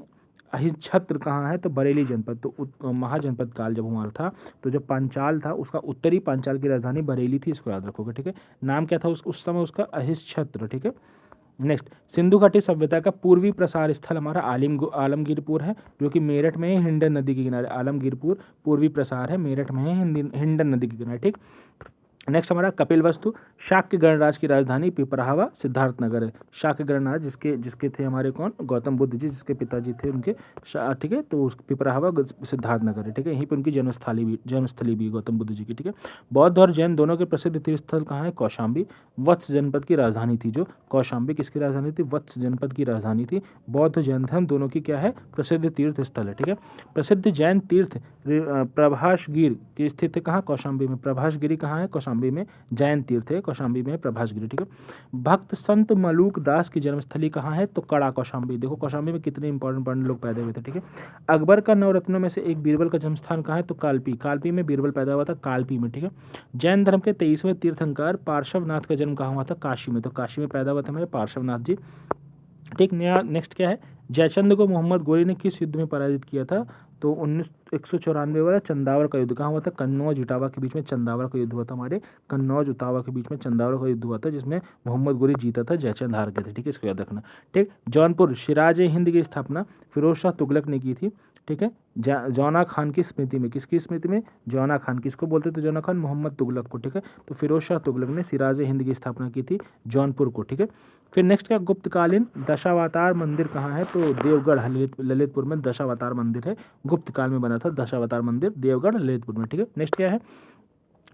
अहिच्छत्र कहाँ है? तो बरेली जनपद। तो महाजनपद काल जब हुआ था, तो जो पांचाल था उसका उत्तरी पांचाल की राजधानी बरेली थी, इसको याद रखोगे। ठीक है, नाम क्या था उस समय उसका? अहिच्छत्र। ठीक है, नेक्स्ट, सिंधु घाटी सभ्यता का पूर्वी प्रसार स्थल हमारा आलमगीरपुर है, जो कि मेरठ में है, हिंडन नदी के किनारे। आलमगीरपुर पूर्वी प्रसार है, मेरठ में है, हिंडन नदी के किनारे। ठीक, नेक्स्ट हमारा कपिलवस्तु, शाक्य गणराज की राजधानी पिपरावा सिद्धार्थनगर है। शाक्य गणराज जिसके थे हमारे कौन? गौतम बुद्ध जी, जिसके पिताजी थे उनके। ठीक है, तो पिपरावा सिद्धार्थनगर है। ठीक है, यहीं पे उनकी जन्मस्थली भी गौतम बुद्ध जी की। ठीक है, बौद्ध और जैन दोनों के प्रसिद्ध तीर्थस्थल कहाँ है? कौशाम्बी, वत्स जनपद की राजधानी थी। जो कौशाम्बी किसकी राजधानी थी? वत्स जनपद की राजधानी थी। बौद्ध जैन धर्म दोनों की क्या है? प्रसिद्ध तीर्थ स्थल है। ठीक है, प्रसिद्ध जैन तीर्थ प्रभासगिर की स्थित है कहाँ? कौशाम्बी में। प्रभासगिरी कहाँ है? कौशाम्बी कौशाम्बी में। जैन तीर्थ है कौशाम्बी में, प्रभास गिरी, ठीक है। भक्त संत मलूक दास की जन्मस्थली कहाँ है, तो कड़ा कौशाम्बी। देखो कौशाम्बी में कितने इंपॉर्टेंट लोग पैदा हुए थे, ठीक है। अकबर का नवरत्नों में से एक बीरबल का जन्मस्थान कहाँ है, तो कालपी। कालपी में बीरबल पैदा हुआ था, कालपी में, ठीक है। जैन धर्म के 23वें तीर्थंकर पार्श्वनाथ का जन्म कहाँ हुआ था, काशी में। तो काशी में पैदा हुआ था हमारे पार्श्वनाथ जी, ठीक। नया नेक्स्ट क्या है, जयचंद को मोहम्मद गोरी ने किस युद्ध में पराजित किया था, तो 194 वाला चंदावर का युद्ध कहाँ हुआ था, कन्नौज इटावा के बीच में चंदावर का युद्ध हुआ था हमारे, कन्नौज इटावा के बीच में चंदावर का युद्ध हुआ था, जिसमें मोहम्मद गोरी जीता था, जयचंद हार गए थे, ठीक है। इसको याद रखना, ठीक। जौनपुर सिराज हिंद की स्थापना फिरोज शाह तुगलक ने की थी, ठीक है। जौना खान की स्मृति में, किसकी स्मृति में, जौना खान, किसको बोलते थे जौना खान, मोहम्मद तुगलक को, ठीक है। तो फिरोज शाह तुगलक ने सिराज हिंद की स्थापना की थी जौनपुर को, ठीक है। फिर नेक्स्ट क्या, गुप्तकालीन दशावतार मंदिर कहाँ है, तो देवगढ़ ललितपुर में दशावतार मंदिर है, गुप्त काल में बना था दशावतार मंदिर, देवगढ़ ललितपुर में, ठीक है। नेक्स्ट क्या है,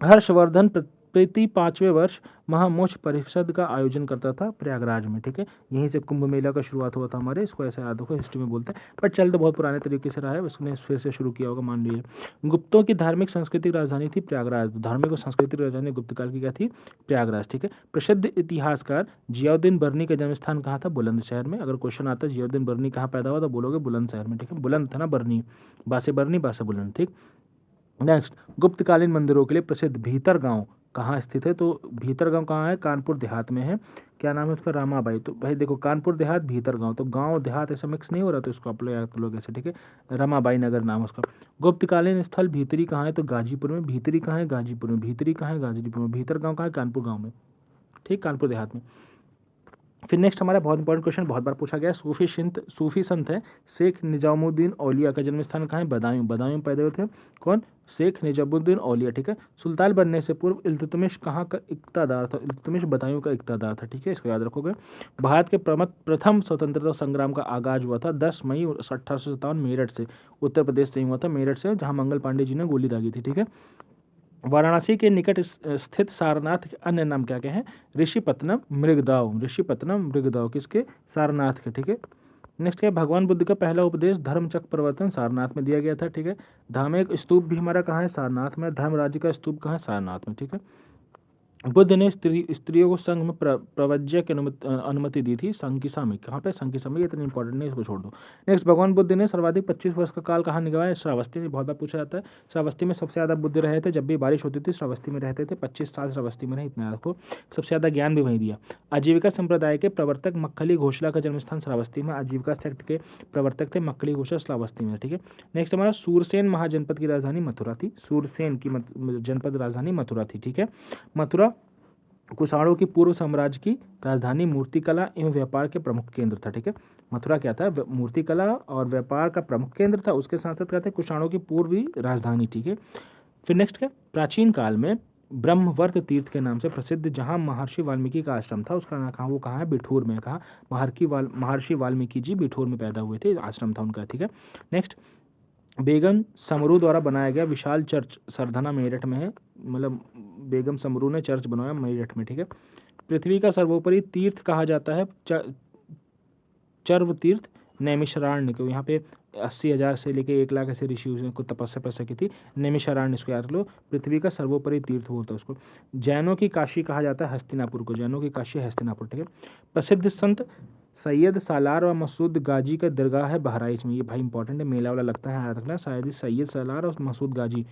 हर्षवर्धन प्रति 5वें वर्ष महामोक्ष परिषद का आयोजन करता था प्रयागराज में, ठीक है। यहीं से कुंभ मेला का शुरुआत हुआ था हमारे, इसको ऐसे याद होगा, हिस्ट्री में बोलते हैं, पर चल तो बहुत पुराने तरीके से रहा है, उसने फिर से शुरू किया होगा, मान लीजिए। गुप्तों की धार्मिक सांस्कृतिक राजधानी थी प्रयागराज, धार्मिक और सांस्कृतिक राजधानी गुप्त काल की क्या थी, प्रयागराज, ठीक है। प्रसिद्ध इतिहासकार जियाउद्दीन बर्नी का जन्मस्थान कहाँ था, बुलंदशहर में। अगर क्वेश्चन आता है जियाउद्दीन बर्नी कहाँ पैदा हुआ, तो बोलोगे बुलंदशहर में, ठीक है। बुलंद था ना बर्नी, बासे बर्नी बासे बुलंद, ठीक। नेक्स्ट, गुप्तकालीन मंदिरों के लिए प्रसिद्ध भीतर गांव कहाँ स्थित है, तो भीतर गांव कहाँ है, कानपुर देहात में है। क्या नाम है उसका, रामाबाई। तो भाई देखो कानपुर देहात भीतर गांव, तो गांव देहात ऐसा मिक्स नहीं हो रहा, तो इसको आप लोग ऐसे, ठीक है। रमाबाई नगर नाम है उसका। गुप्तकालीन स्थल भीतरी कहाँ है, तो गाजीपुर में। भीतरी कहाँ है, गाजीपुर में। भीतरी कहाँ है, गाजीपुर में। भीतर गाँव कहाँ है, कानपुर गाँव में, ठीक, कानपुर देहात में। फिर नेक्स्ट हमारा बहुत इंपॉर्टेंट क्वेश्चन, बहुत बार पूछा गया, सूफी संत है शेख निजामुद्दीन औलिया का जन्मस्थान कहाँ है, बदायूं। बदायूं पैदा हुए थे कौन, शेख निजामुद्दीन औलिया, ठीक है। सुल्तान बनने से पूर्व इल्तुतमिश कहाँ का इक्तादार था, इल्तुतमिश बदायूं का इक्तादार था, ठीक है, इसको याद रखोगे। भारत के प्रथम स्वतंत्रता संग्राम का आगाज हुआ था 10 मई 1857 मेरठ से, उत्तर प्रदेश से ही हुआ था, मेरठ से, जहाँ मंगल पांडे जी ने गोली दागी थी, ठीक है। वाराणसी के निकट स्थित सारनाथ के अन्य नाम क्या क्या हैं, ऋषिपत्नम, मृगदाव। ऋषिपत्नम, मृगदाव किसके, सारनाथ के, ठीक है। नेक्स्ट क्या, भगवान बुद्ध का पहला उपदेश धर्मचक्र प्रवर्तन सारनाथ में दिया गया था, ठीक है। धार्मिक स्तूप भी हमारा कहाँ है, सारनाथ में। धर्म राज्य का स्तूप कहाँ है, सारनाथ में, ठीक है। बुद्ध ने स्त्रियों को संघ में प्रवज्य की अनुमति दी थी, संकिसा में। कहाँ पे, संकिसा में, ये इतनी इंपॉर्टेंट नहीं, इसको छोड़ दो। नेक्स्ट, भगवान बुद्ध ने सर्वाधिक 25 वर्ष का काल कहाँ निभाया, श्रावस्ती में। बहुत बार पूछा जाता है, श्रावस्ती में सबसे ज़्यादा बुद्ध रहे थे, जब भी बारिश होती थी श्रावस्ती में रहते थे, 25 साल श्रावस्ती में रहे, इतना आपको, सबसे ज़्यादा ज्ञान भी वहीं दिया। आजीविका संप्रदाय के प्रवर्तक मक्खली घोषला का जन्मस्थान श्रावस्ती में। आजीविका सेक्ट के प्रवर्तक थे मक्खली घोषला, श्रावस्ती में, ठीक है। नेक्स्ट हमारा सूरसेन महाजनपद की राजधानी मथुरा थी, सूरसेन की जनपद राजधानी मथुरा थी, ठीक है। मथुरा कुषाणों की पूर्व साम्राज्य की राजधानी, मूर्तिकला एवं व्यापार के प्रमुख केंद्र था, ठीक है। मथुरा क्या था, मूर्तिकला और व्यापार का प्रमुख केंद्र था, उसके साथ साथ कहते हैं कुषाणों की पूर्वी राजधानी, ठीक है। फिर नेक्स्ट क्या, प्राचीन काल में ब्रह्मवर्त तीर्थ के नाम से प्रसिद्ध जहाँ महर्षि वाल्मीकि का आश्रम था, उसका नाम कहाँ, वो कहाँ है, बिठूर में। कहा, महर्षि वाल्मीकि जी बिठूर में पैदा हुए थे, आश्रम था उनका, ठीक है। नेक्स्ट, बेगम समरू द्वारा बनाया गया विशाल चर्च सरधना मेरठ में है, मतलब बेगम समरू ने चर्च बनवाया मेरठ में, ठीक है। पृथ्वी का सर्वोपरि तीर्थ कहा जाता है चर्व तीर्थ नैमिषारण्य को। यहाँ पे 80,000 से लेके 1 लाख ऐसे ऋषि को तपस्या की थी, नैमिषारण्य, इसको याद लो। पृथ्वी का सर्वोपरि तीर्थ बोलता है उसको। जैनों की काशी कहा जाता है हस्तिनापुर को, जैनों की काशी हस्तिनापुर, ठीक है। प्रसिद्ध संत सैयद सालार और मसूद गाजी का दरगाह है बहराइच में, ये भाई इंपॉर्टेंट है, मेला वाला लगता है, याद रखना, सैयद सालार और मसूद गाजी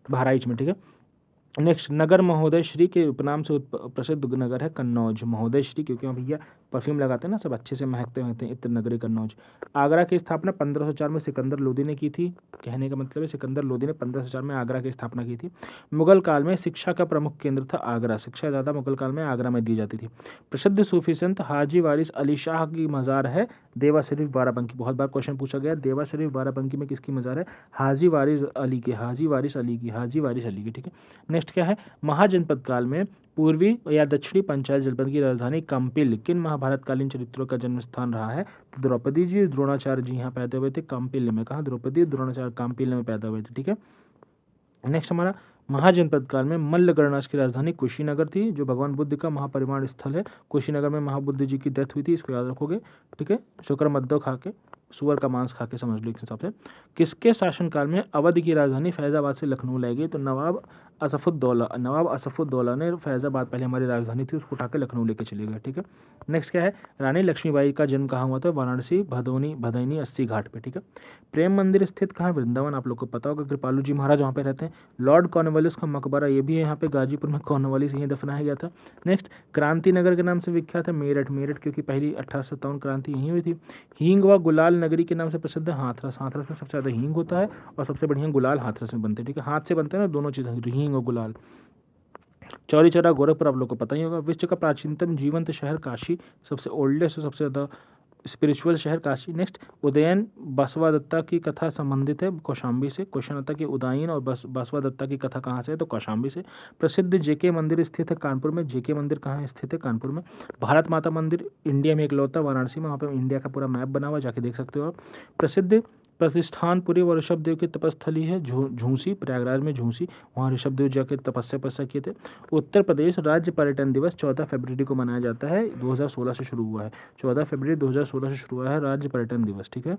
बहराइच में, ठीक है। नेक्स्ट, नगर महोदय श्री के उपनाम से प्रसिद्ध नगर है कन्नौज, महोदय श्री, क्योंकि भैया परफ्यूम लगाते हैं ना, सब अच्छे से महकते होते हैं, इत्र नगरी कन्नौज। आगरा की स्थापना 1504 में सिकंदर लोदी ने की थी, कहने का मतलब है सिकंदर लोदी ने 1504 में आगरा की स्थापना की थी। मुगल काल में शिक्षा का प्रमुख केंद्र था आगरा, शिक्षा ज़्यादा मुगल काल में आगरा में दी जाती थी। प्रसिद्ध सूफी संत हाजी वारिस अली शाह की मज़ार है देवा शरीफ बाराबंकी, बहुत बार क्वेश्चन पूछा गया, देवा शरीफ बाराबंकी में किसकी मज़ार है, हाजी वारिस अली की, हाजी वारिस अली की, हाजी वारिस अली की, ठीक है। नेक्स्ट क्या है, महाजनपद काल में पूर्वी या दक्षिणी पंचायत जनपद की राजधानी कंपिल किन महाभारत कालीन चरित्रों का जन्म स्थान रहा है, द्रौपदी जी, द्रोणाचार्य जी यहाँ पैदा हुए थे कंपिल में। कहा, द्रौपदी द्रोणाचार्य कंपिल में पैदा हुए थे, ठीक है। नेक्स्ट हमारा महाजनपद काल में मल्ल गणराज्य की राजधानी कुशीनगर थी, जो भगवान बुद्ध का महापरिमाण स्थल है। कुशीनगर में महाबुद्ध जी की डेथ हुई थी, इसको याद रखोगे, ठीक है। शुक्र मद्दो खा के, सुअर का मांस खा के समझ लो एक हिसाब से। किसके शासनकाल में अवध की राजधानी फैजाबाद से लखनऊ लाई गई, तो नवाब असफुद्दौला, नवाब असफुद्दौला ने फैज़ाबाद पहले हमारी राजधानी थी उसको उठा के लखनऊ लेके चले गए। ठीक है, नेक्स्ट क्या है, रानी लक्ष्मीबाई का जन्म कहाँ हुआ था, वाराणसी भदैनी 80 घाट पे। ठीक है, प्रेम मंदिर स्थित कहाँ है, वृंदावन, आप लोग को पता होगा, कृपालू जी महाराज वहाँ पे रहते हैं। लॉर्ड कॉर्नवालिस का मकबरा ये भी है यहाँ पे गाजीपुर में, कॉर्नवालिस यहीं दफनाया गया था। नेक्स्ट, क्रांति नगर के नाम से विख्यात है मेरठ, मेरठ क्योंकि पहली 1857 क्रांति यहीं हुई थी। हींग व गुलाल नगरी के नाम से प्रसिद्ध है हाथरस, हाथरस में सबसे ज़्यादा हींग होता है और सबसे बढ़िया गुलाल हाथरस में बनते हैं। ठीक है, हाथ से बनते हैं ना दोनों चीज़ें, हींग और गुलाल। चौरी चौरा गोरखपुर आप लोग को पता ही होगा। विश्व का प्राचीनतम जीवंत शहर काशी, सबसे ओल्डेस्ट और सबसे ज़्यादा स्पिरिचुअल शहर काशी। नेक्स्ट, उदयन बसवादत्ता की कथा संबंधित है कौशाम्बी से। क्वेश्चन आता है कि उदयन और बसवादत्ता की कथा कहाँ से है, तो कौशाम्बी से। प्रसिद्ध जेके मंदिर स्थित है कानपुर में, जेके मंदिर कहाँ स्थित है, कानपुर में। भारत माता मंदिर इंडिया में इकलौता वाराणसी में, वहाँ पे इंडिया का पूरा मैप बना हुआ, जाके देख सकते हो आप। प्रसिद्ध प्रतिष्ठानपुरी व ऋषभ देव की तपस्थली है झूंसी, प्रयागराज में झूंसी, वहाँ ऋषभ देव जाके तपस्या किए थे। उत्तर प्रदेश राज्य पर्यटन दिवस 14 फरवरी को मनाया जाता है, 2016 से शुरू हुआ है, 14 फरवरी 2016 से शुरू हुआ है राज्य पर्यटन दिवस। ठीक है,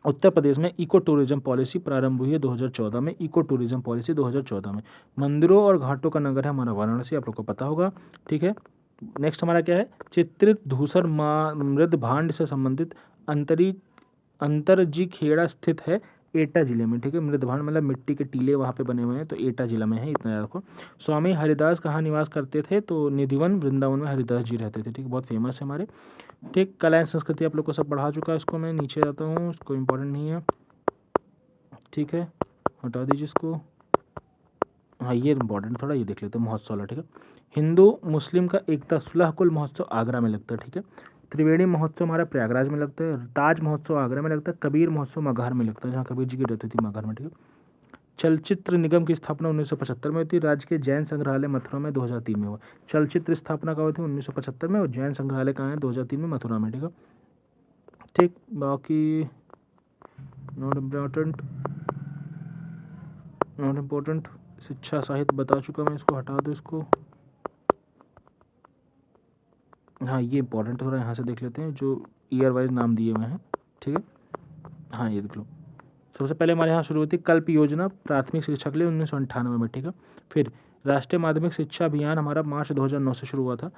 उत्तर प्रदेश में इको टूरिज्म पॉलिसी प्रारंभ हुई है 2014 में, इको टूरिज्म पॉलिसी 2014 में। मंदिरों और घाटों का नगर है हमारा वाराणसी, आप लोग को पता होगा। ठीक है, नेक्स्ट हमारा क्या है, चित्रित धूसर मृद भांड से संबंधित अंतरजी खेड़ा स्थित है एटा जिले में। ठीक है, मृदभांड मतलब मिट्टी के टीले वहाँ पे बने हुए हैं, तो एटा जिला में है, इतना याद रखो। स्वामी हरिदास कहाँ निवास करते थे, तो निधिवन वृंदावन में हरिदास जी रहते थे। ठीक, बहुत फेमस है हमारे। ठीक, कला एवं संस्कृति आप लोग को सब पढ़ा चुका है, इसको मैं नीचे जाता हूँ, इसको इम्पोर्टेंट नहीं है। ठीक है, हटा दीजिए इसको। हाँ, ये इम्पोर्टेंट थोड़ा, ये देख लेते हैं महोत्सव वाला। ठीक है, हिंदू मुस्लिम का एकता सुलह कुल महोत्सव आगरा में लगता है। ठीक है, त्रिवेणी महोत्सव हमारा प्रयागराज में लगता है, ताज महोत्सव आगरा में लगता है, कबीर महोत्सव मगहर में लगता है, जहाँ कबीर जी की डेथ हुई थी मगहर में। ठीक है, चलचित्र निगम की स्थापना 1975 में हुई थी, राज्य के जैन संग्रहालय मथुरा में 2003 में हुआ। चलचित्र स्थापना कहाँ हुई थी, 1975 में, और जैन संग्रहालय कहाँ है, 2003 में मथुरा में। ठीक है, ठीक, बाकी नॉट इम्पोर्टेंट। शिक्षा साहित्य बता चुका मैं, इसको हटा दो इसको। हाँ, ये इंपॉर्टेंट थोड़ा, यहाँ से देख लेते हैं जो ईयर वाइज नाम दिए हुए हैं। ठीक है, हाँ ये देख लो। सबसे पहले हमारे यहाँ शुरू होती है कल्प योजना प्राथमिक शिक्षा के लिए 1998 में। ठीक है, फिर राष्ट्रीय माध्यमिक शिक्षा अभियान हमारा मार्च 2009 से शुरू हुआ था।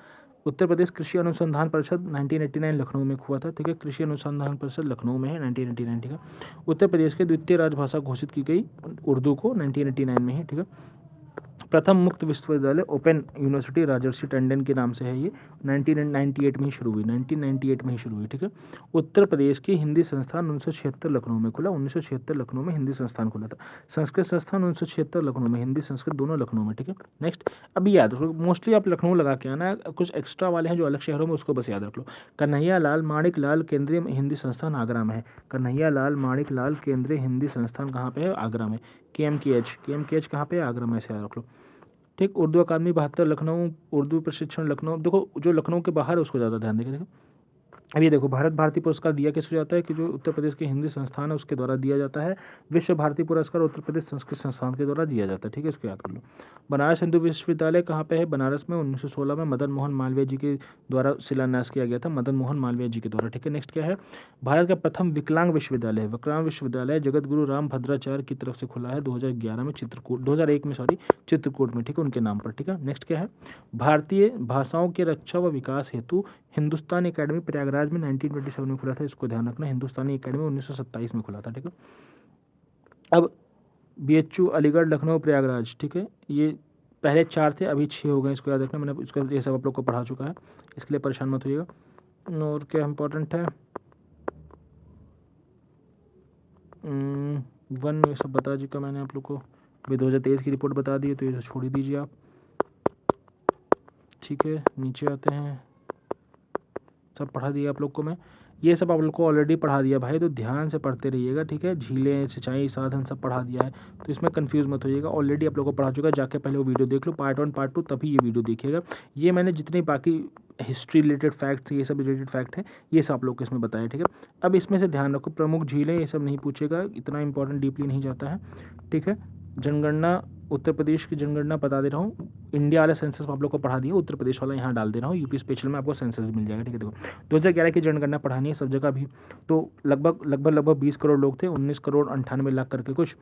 उत्तर प्रदेश कृषि अनुसंधान परिषद 1989 लखनऊ में हुआ था। ठीक है, कृषि अनुसंधान परिषद लखनऊ में है 1989। ठीक है, उत्तर प्रदेश की द्वितीय राजभाषा घोषित की गई उर्दू को 1989 में है। ठीक है, प्रथम मुक्त विश्वविद्यालय ओपन यूनिवर्सिटी राजर्षि टंडन के नाम से है, ये 1998 में ही शुरू हुई, 1998 में ही शुरू हुई। ठीक है, उत्तर प्रदेश की हिंदी संस्थान 1976 लखनऊ में खुला, 1976 लखनऊ में हिंदी संस्थान खुला था। संस्कृत संस्थान 1976 लखनऊ में, हिंदी संस्कृत दोनों लखनऊ में। ठीक है, नेक्स्ट, अभी याद रखो, मोस्टली आप लखनऊ लगा के आना, कुछ एक्स्ट्रा वाले हैं जो अलग शहरों में, उसको बस याद रख लो। कन्हैया लाल माणिक लाल केंद्रीय हिंदी संस्थान आगरा में है, कन्हैया लाल माणिक लाल केंद्रीय हिंदी संस्थान कहाँ पे है, आगरा में। KMKH कहाँ पे है, आगरा में, ऐसे याद रख लो। ठीक, उर्दू अकादमी 72 लखनऊ, उर्दू प्रशिक्षण लखनऊ। देखो जो लखनऊ के बाहर है उसको ज़्यादा ध्यान देंगे। देखो अब ये देखो, भारत भारती पुरस्कार दिया किसको जाता है, कि जो उत्तर प्रदेश के हिंदी संस्थान है उसके द्वारा दिया जाता है। विश्व भारती पुरस्कार उत्तर प्रदेश संस्कृत संस्थान के द्वारा दिया जाता है। ठीक है, इसको याद कर लो। बनारस हिंदू विश्वविद्यालय कहाँ पे है, बनारस में 1916 में मदन मोहन मालवीय जी के द्वारा शिलान्यास किया गया था, मदन मोहन मालवीय जी के द्वारा। ठीक है, नेक्स्ट क्या है, भारत का प्रथम विकलांग विश्वविद्यालय है, विकलांग विश्वविद्यालय जगत गुरु राम भद्राचार्य की तरफ से खुला है 2011 में, चित्रकूट 2001 में, सॉरी चित्रकूट में। ठीक है, उनके नाम पर। ठीक है, नेक्स्ट क्या है, भारतीय भाषाओं की रक्षा व विकास हेतु हिंदुस्तान एकेडमी प्रयागराज में 1927 में खुला था, इसको ध्यान रखना। हिंदुस्तानी एकेडमी 1927 में खुला था। ठीक है, अब BHU अलीगढ़ लखनऊ प्रयागराज। ठीक है, ये पहले 4 थे, अभी 6 हो गए, इसको याद रखना। मैंने इसका ये सब आप लोग को पढ़ा चुका है, इसके लिए परेशान मत होइएगा। और क्या इंपॉर्टेंट है, 1 ये सब बता चुका मैंने आप लोग को। अभी 2023 की रिपोर्ट बता दी, तो ये छोड़ ही दीजिए आप। ठीक है, नीचे आते हैं, सब पढ़ा दिया आप लोग को मैं, ये सब आप लोग को ऑलरेडी पढ़ा दिया भाई, तो ध्यान से पढ़ते रहिएगा। ठीक है, झीलें सिंचाई साधन सब पढ़ा दिया है, तो इसमें कंफ्यूज मत होइएगा, ऑलरेडी आप लोग को पढ़ा चुका है। जाके पहले वो वीडियो देख लो, पार्ट 1 पार्ट 2, तभी ये वीडियो देखिएगा। ये मैंने जितने बाकी हिस्ट्री रिलेटेड फैक्ट्स, ये सब रिलेटेड फैक्ट है, ये सब आप लोग को इसमें बताया। ठीक है, अब इसमें से ध्यान रखो, प्रमुख झीलें ये सब नहीं पूछेगा, इतना इंपॉर्टेंट डीपली नहीं जाता है। ठीक है, जनगणना, उत्तर प्रदेश की जनगणना बता दे रहा हूँ, इंडिया वाला सेंसस आप लोग को पढ़ा दिया, उत्तर प्रदेश वाला यहाँ डाल दे रहा हूँ, यूपी स्पेशल में आपको सेंसस मिल जाएगा। ठीक है, देखो 2011 की जनगणना पढ़ानी है सब जगह भी, तो लगभग 20 करोड़ लोग थे, 19 करोड़ 98 लाख करके कुछ।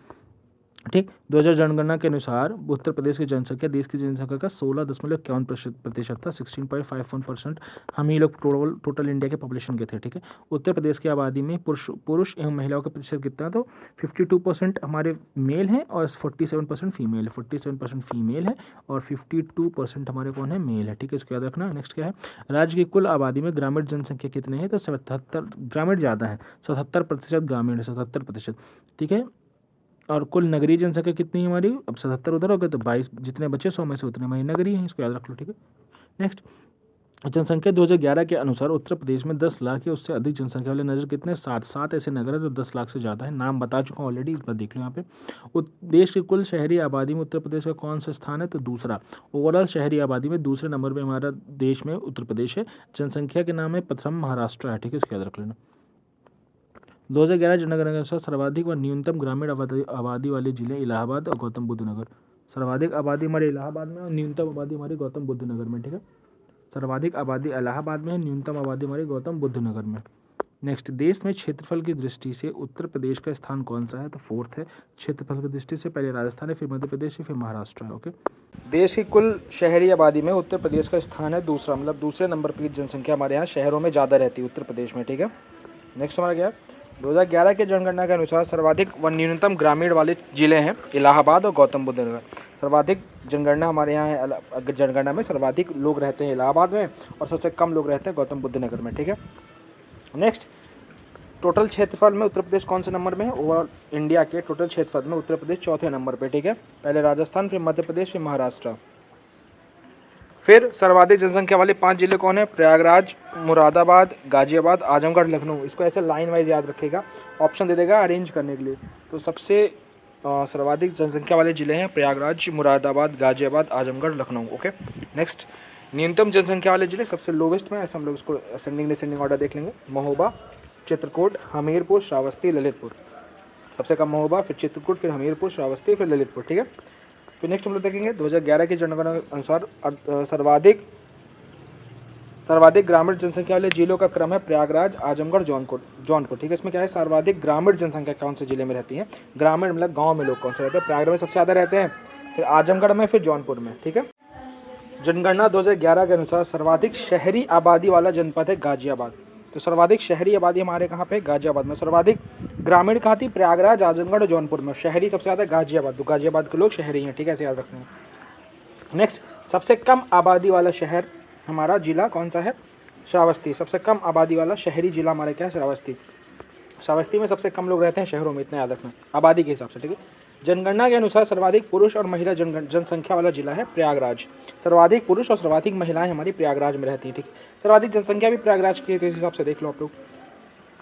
ठीक। 2000 जनगणना के अनुसार उत्तर प्रदेश की जनसंख्या देश की जनसंख्या का 16.51% था। 16.51% हम ही लोग टोटल इंडिया के पॉपुलेशन के थे। ठीक है। उत्तर प्रदेश की आबादी में पुरुष एवं महिलाओं का प्रतिशत कितना है, तो 52% हमारे मेल हैं और 47% फीमेल है। 47% फीमेल है और 52% हमारे कौन है, मेल है। ठीक है, इसको याद रखना। नेक्स्ट क्या है, राज्य की कुल आबादी में ग्रामीण जनसंख्या कितने हैं, तो 77। ग्रामीण ज़्यादा है, 77% ग्रामीण है, 77%। ठीक है। और कुल नगरीय जनसंख्या कितनी है हमारी, अब 77 उधर हो गए तो 22, जितने बचे 100 में से उतने हमारी नगरीय हैं, इसको याद रख लो। ठीक है। नेक्स्ट, जनसंख्या 2011 के अनुसार उत्तर प्रदेश में 10 लाख या उससे अधिक जनसंख्या वाले नगर कितने, 7 ऐसे नगर है जो 10 लाख से ज़्यादा है। नाम बता चुका हूँ ऑलरेडी, इस बार देख लो यहाँ पे। देश की कुल शहरी आबादी में उत्तर प्रदेश का कौन सा स्थान है, तो दूसरा। ओवरऑल शहरी आबादी में दूसरे नंबर पर हमारा देश में उत्तर प्रदेश है। जनसंख्या के नाम में प्रथम महाराष्ट्र है। ठीक है, इसको याद रख लेना। 2011 जनगणना के अनुसार सर्वाधिक व न्यूनतम ग्रामीण आबादी वाले जिले इलाहाबाद और गौतम बुद्ध नगर। सर्वाधिक आबादी हमारे इलाहाबाद में और न्यूनतम आबादी हमारी गौतम बुद्ध नगर में। ठीक है, सर्वाधिक आबादी इलाहाबाद में है, न्यूनतम आबादी हमारी गौतम बुद्ध नगर में। नेक्स्ट, देश में क्षेत्रफल की दृष्टि से उत्तर प्रदेश का स्थान कौन सा है, तो फोर्थ है। क्षेत्रफल की दृष्टि से पहले राजस्थान है, फिर मध्य प्रदेश है, फिर महाराष्ट्र है। ओके। देश की कुल शहरी आबादी में उत्तर प्रदेश का स्थान है दूसरा, मतलब दूसरे नंबर पर जनसंख्या हमारे यहाँ शहरों में ज़्यादा रहती है उत्तर प्रदेश में। ठीक है। नेक्स्ट हमारा क्या है, 2011 के जनगणना के अनुसार सर्वाधिक व न्यूनतम ग्रामीण वाले जिले हैं इलाहाबाद और गौतम बुद्ध नगर। सर्वाधिक जनगणना हमारे यहाँ है, जनगणना में सर्वाधिक लोग रहते हैं इलाहाबाद में और सबसे कम लोग रहते हैं गौतम बुद्ध नगर में। ठीक है। नेक्स्ट, टोटल क्षेत्रफल में उत्तर प्रदेश कौन से नंबर में है, ओवरऑल इंडिया के टोटल क्षेत्रफल में उत्तर प्रदेश चौथे नंबर पर। ठीक है, पहले राजस्थान, फिर मध्य प्रदेश, फिर महाराष्ट्र। फिर सर्वाधिक जनसंख्या वाले 5 जिले कौन है, प्रयागराज, मुरादाबाद, गाजियाबाद, आजमगढ़, लखनऊ। इसको ऐसे लाइन वाइज याद रखेगा, ऑप्शन दे देगा अरेंज करने के लिए। तो सबसे सर्वाधिक जनसंख्या वाले जिले हैं प्रयागराज, मुरादाबाद, गाजियाबाद, आजमगढ़, लखनऊ। ओके। नेक्स्ट, न्यूनतम जनसंख्या वाले जिले सबसे लोवेस्ट में, ऐसे हम लोग इसको असेंडिंग डिसेंडिंग ऑर्डर देख लेंगे। महोबा, चित्रकूट, हमीरपुर, श्रावस्ती, ललितपुर। सबसे कम महोबा, फिर चित्रकूट, फिर हमीरपुर, श्रावस्ती, फिर ललितपुर। ठीक है। फिर नेक्स्ट हम लोग देखेंगे 2011 की जनगणना के अनुसार सर्वाधिक ग्रामीण जनसंख्या वाले जिलों का क्रम है प्रयागराज, आजमगढ़, जौनपुर। ठीक है। इसमें क्या है, सर्वाधिक ग्रामीण जनसंख्या कौन से जिले में रहती है, ग्रामीण मतलब गांव में लोग कौन से रहते हैं, प्रयागराज में सबसे ज़्यादा रहते हैं, फिर आजमगढ़ में, फिर जौनपुर में। ठीक है। जनगणना 2011 के अनुसार सर्वाधिक शहरी आबादी वाला जनपद है गाजियाबाद। तो सर्वाधिक शहरी आबादी हमारे कहाँ पे, गाजियाबाद में। सर्वाधिक ग्रामीण कहाँ थी, प्रयागराज, आजमगढ़ और जौनपुर में। शहरी सबसे ज़्यादा गाजियाबाद, तो गाजियाबाद के लोग शहरी हैं। ठीक है, ऐसे याद रखना है। नेक्स्ट, सबसे कम आबादी वाला शहर हमारा जिला कौन सा है, श्रावस्ती। सबसे कम आबादी वाला शहरी जिला हमारे क्या है, श्रावस्ती। श्रावस्ती में सबसे कम लोग रहते हैं शहरों में, इतना याद रखना आबादी के हिसाब से। ठीक है। जनगणना के अनुसार सर्वाधिक पुरुष और महिला जनसंख्या वाला जिला है प्रयागराज। सर्वाधिक पुरुष और सर्वाधिक महिलाएं हमारी प्रयागराज में रहती हैं। ठीक है। सर्वाधिक जनसंख्या भी प्रयागराज के हिसाब से देख लो आप लोग।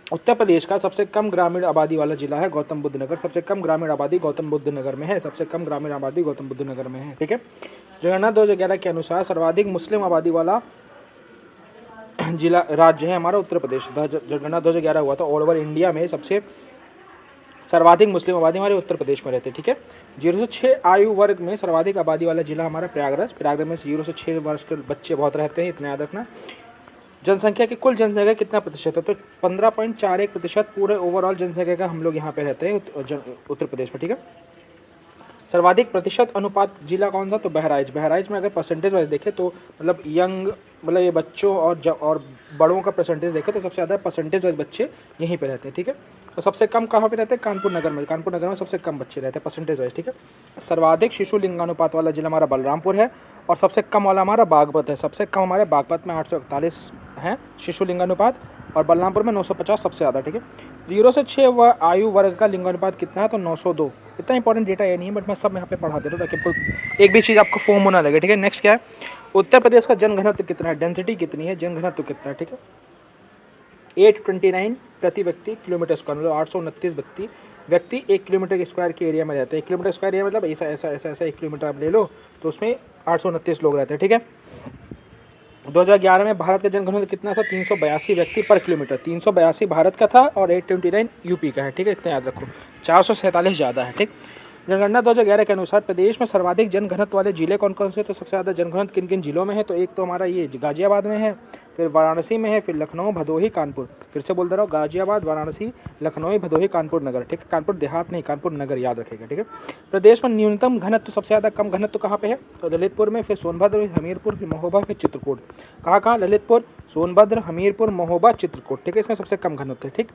उत्तर प्रदेश का सबसे कम ग्रामीण आबादी वाला जिला है गौतम बुद्ध नगर। सबसे कम ग्रामीण आबादी गौतम बुद्ध नगर में है, सबसे कम ग्रामीण आबादी गौतम बुद्ध नगर में है। ठीक है। जनगणना 2011 के अनुसार सर्वाधिक मुस्लिम आबादी वाला जिला राज्य है हमारा उत्तर प्रदेश। जनगणना 2011 हुआ था, ऑल ओवर इंडिया में सबसे सर्वाधिक मुस्लिम आबादी हमारे उत्तर प्रदेश में रहते हैं। ठीक है। 0 से 6 आयु वर्ग में सर्वाधिक आबादी वाला जिला हमारा प्रयागराज। प्रयागराज में 0 से 6 वर्ष के बच्चे बहुत रहते हैं, इतना याद रखना। जनसंख्या की कुल जनसंख्या कितना प्रतिशत है, तो 15.41% पूरे ओवरऑल जनसंख्या का हम लोग यहाँ पे रहते हैं उत्तर प्रदेश में। ठीक है। सर्वाधिक प्रतिशत अनुपात जिला कौन सा, तो बहराइच। बहराइच में अगर परसेंटेज वाइज देखें तो मतलब यंग, मतलब ये बच्चों और बड़ों का परसेंटेज देखें तो सबसे ज़्यादा परसेंटेज वाइज बच्चे यहीं पे रहते हैं। ठीक है। तो सबसे कम कहाँ पे रहते हैं, कानपुर नगर में। कानपुर नगर में सबसे कम बच्चे रहते हैं परसेंटेज वाइज। ठीक है। सर्वाधिक शिशु लिंगानुपात वाला जिला हमारा बलरामपुर है और सबसे कम वाला हमारा बागपत है। सबसे कम हमारे बागपत में 841 हैं शिशु लिंगानुपात और बलरामपुर में 950 सबसे ज़्यादा। ठीक है। 0 से 6 आयु वर्ग का लिंगानुपात कितना है, तो 902। इतना इंपॉर्टेंट डेटा ये नहीं है, बट मैं सब यहाँ पे पढ़ा दे रहा हूँ ताकि आपको एक भी चीज़ आपको फॉर्म होना लगे। ठीक है। नेक्स्ट क्या है, उत्तर प्रदेश का जनघनत्व कितना है, डेंसिटी कितनी है, जनघनत्व कितना है। ठीक है। 829 प्रति व्यक्ति किलोमीटर स्क्वायर, मतलब 829 व्यक्ति 1 किलोमीटर स्क्वायर के एरिया में रहते हैं। 1 किलोमीटर स्क्वायर एरिया मतलब ऐसा 1 किलोमीटर आप ले लो तो उसमें 829 लोग रहते हैं। ठीक है। 2011 में भारत का जनघनत्व कितना था, 382 व्यक्ति पर किलोमीटर। 382 भारत का था और 829 यूपी का है। ठीक है, इतना याद रखो। 447 ज़्यादा है। ठीक। जनगणना 2011 के अनुसार प्रदेश में सर्वाधिक जनघनत्व वाले जिले कौन कौन से, तो सबसे ज़्यादा जनघनत्व किन किन जिलों में है, तो एक तो हमारा ये गाजियाबाद में है, फिर वाराणसी में है, फिर लखनऊ, भदोही, कानपुर। फिर से बोल दे रहा हूँ, गाजियाबाद, वाराणसी, लखनऊ, भदोही, कानपुर नगर, ठीक है। कानपुर देहात नहीं, कानपुर नगर याद रखेगा, ठीक है। प्रदेश में न्यूनतम घनत्व सबसे ज़्यादा कम घनत्व कहाँ पे है, तो ललितपुर में, फिर सोनभद्र, हमीरपुर, फिर महोबा, फिर चित्रकूट। कहाँ कहाँ, ललितपुर, सोनभद्र, हमीरपुर, महोबा, चित्रकूट, ठीक है। इसमें सबसे कम घनत्व है, ठीक।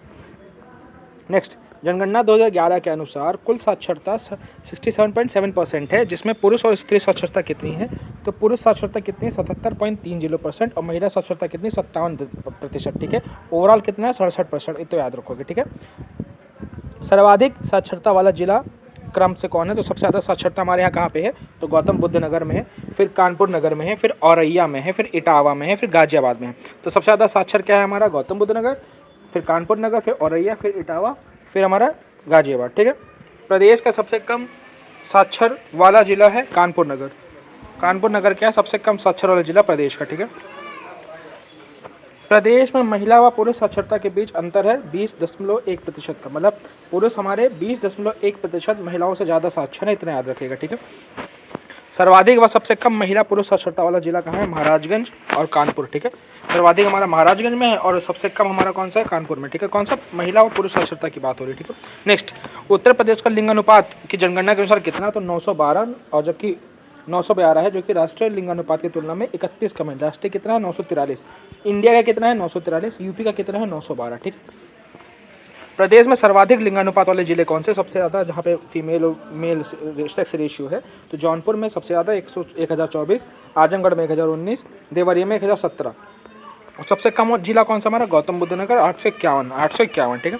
नेक्स्ट, जनगणना 2011 के अनुसार कुल साक्षरता 67.7% है, जिसमें पुरुष और स्त्री साक्षरता कितनी है, तो पुरुष साक्षरता कितनी, 77.30% और महिला साक्षरता कितनी, 57%, ठीक है। ओवरऑल कितना है, 67%, ये तो याद रखोगे, ठीक है। सर्वाधिक साक्षरता वाला जिला क्रम से कौन है, तो सबसे ज़्यादा साक्षरता हमारे यहाँ कहाँ पे है, तो गौतम बुद्ध नगर में है, फिर कानपुर नगर में है, फिर औरैया में है, फिर इटावा में है, फिर गाजियाबाद में है। तो सबसे ज़्यादा साक्षर क्या है हमारा, गौतम बुद्ध नगर, फिर कानपुर नगर, फिर औरैया, फिर इटावा, फिर हमारा गाजियाबाद, ठीक है। प्रदेश का सबसे कम साक्षर वाला जिला है कानपुर नगर। कानपुर नगर क्या है, सबसे कम साक्षर वाला जिला प्रदेश का, ठीक है। प्रदेश में महिला व पुरुष साक्षरता के बीच अंतर है 20.1% का, मतलब पुरुष हमारे 20.1%, महिलाओं से ज़्यादा साक्षर है, इतना याद रखिएगा, ठीक है। सर्वाधिक व सबसे कम महिला पुरुष साक्षरता वाला जिला कहाँ है, महाराजगंज और कानपुर, ठीक है। सर्वाधिक हमारा महाराजगंज में है और सबसे कम हमारा कौन सा है, कानपुर में, ठीक है। कौन सा, महिला और पुरुष साक्षरता की बात हो रही है, ठीक है। नेक्स्ट, उत्तर प्रदेश का लिंगानुपात की जनगणना के अनुसार कितना, तो 912, और जबकि 912 है, जो कि राष्ट्रीय लिंगानुपात की तुलना में 31 कम है। राष्ट्रीय कितना है, 943। इंडिया का कितना है, 943। यूपी का कितना है, 912, ठीक। प्रदेश में सर्वाधिक लिंगानुपात वाले जिले कौन से, सबसे ज़्यादा जहाँ पे फीमेल और मेल सेक्स रेशियो है, तो जौनपुर में सबसे ज़्यादा 1024, आजमगढ़ में 1019, देवरिया में 1017, और सबसे कम जिला कौन सा हमारा, गौतम बुद्ध नगर, 851, ठीक है।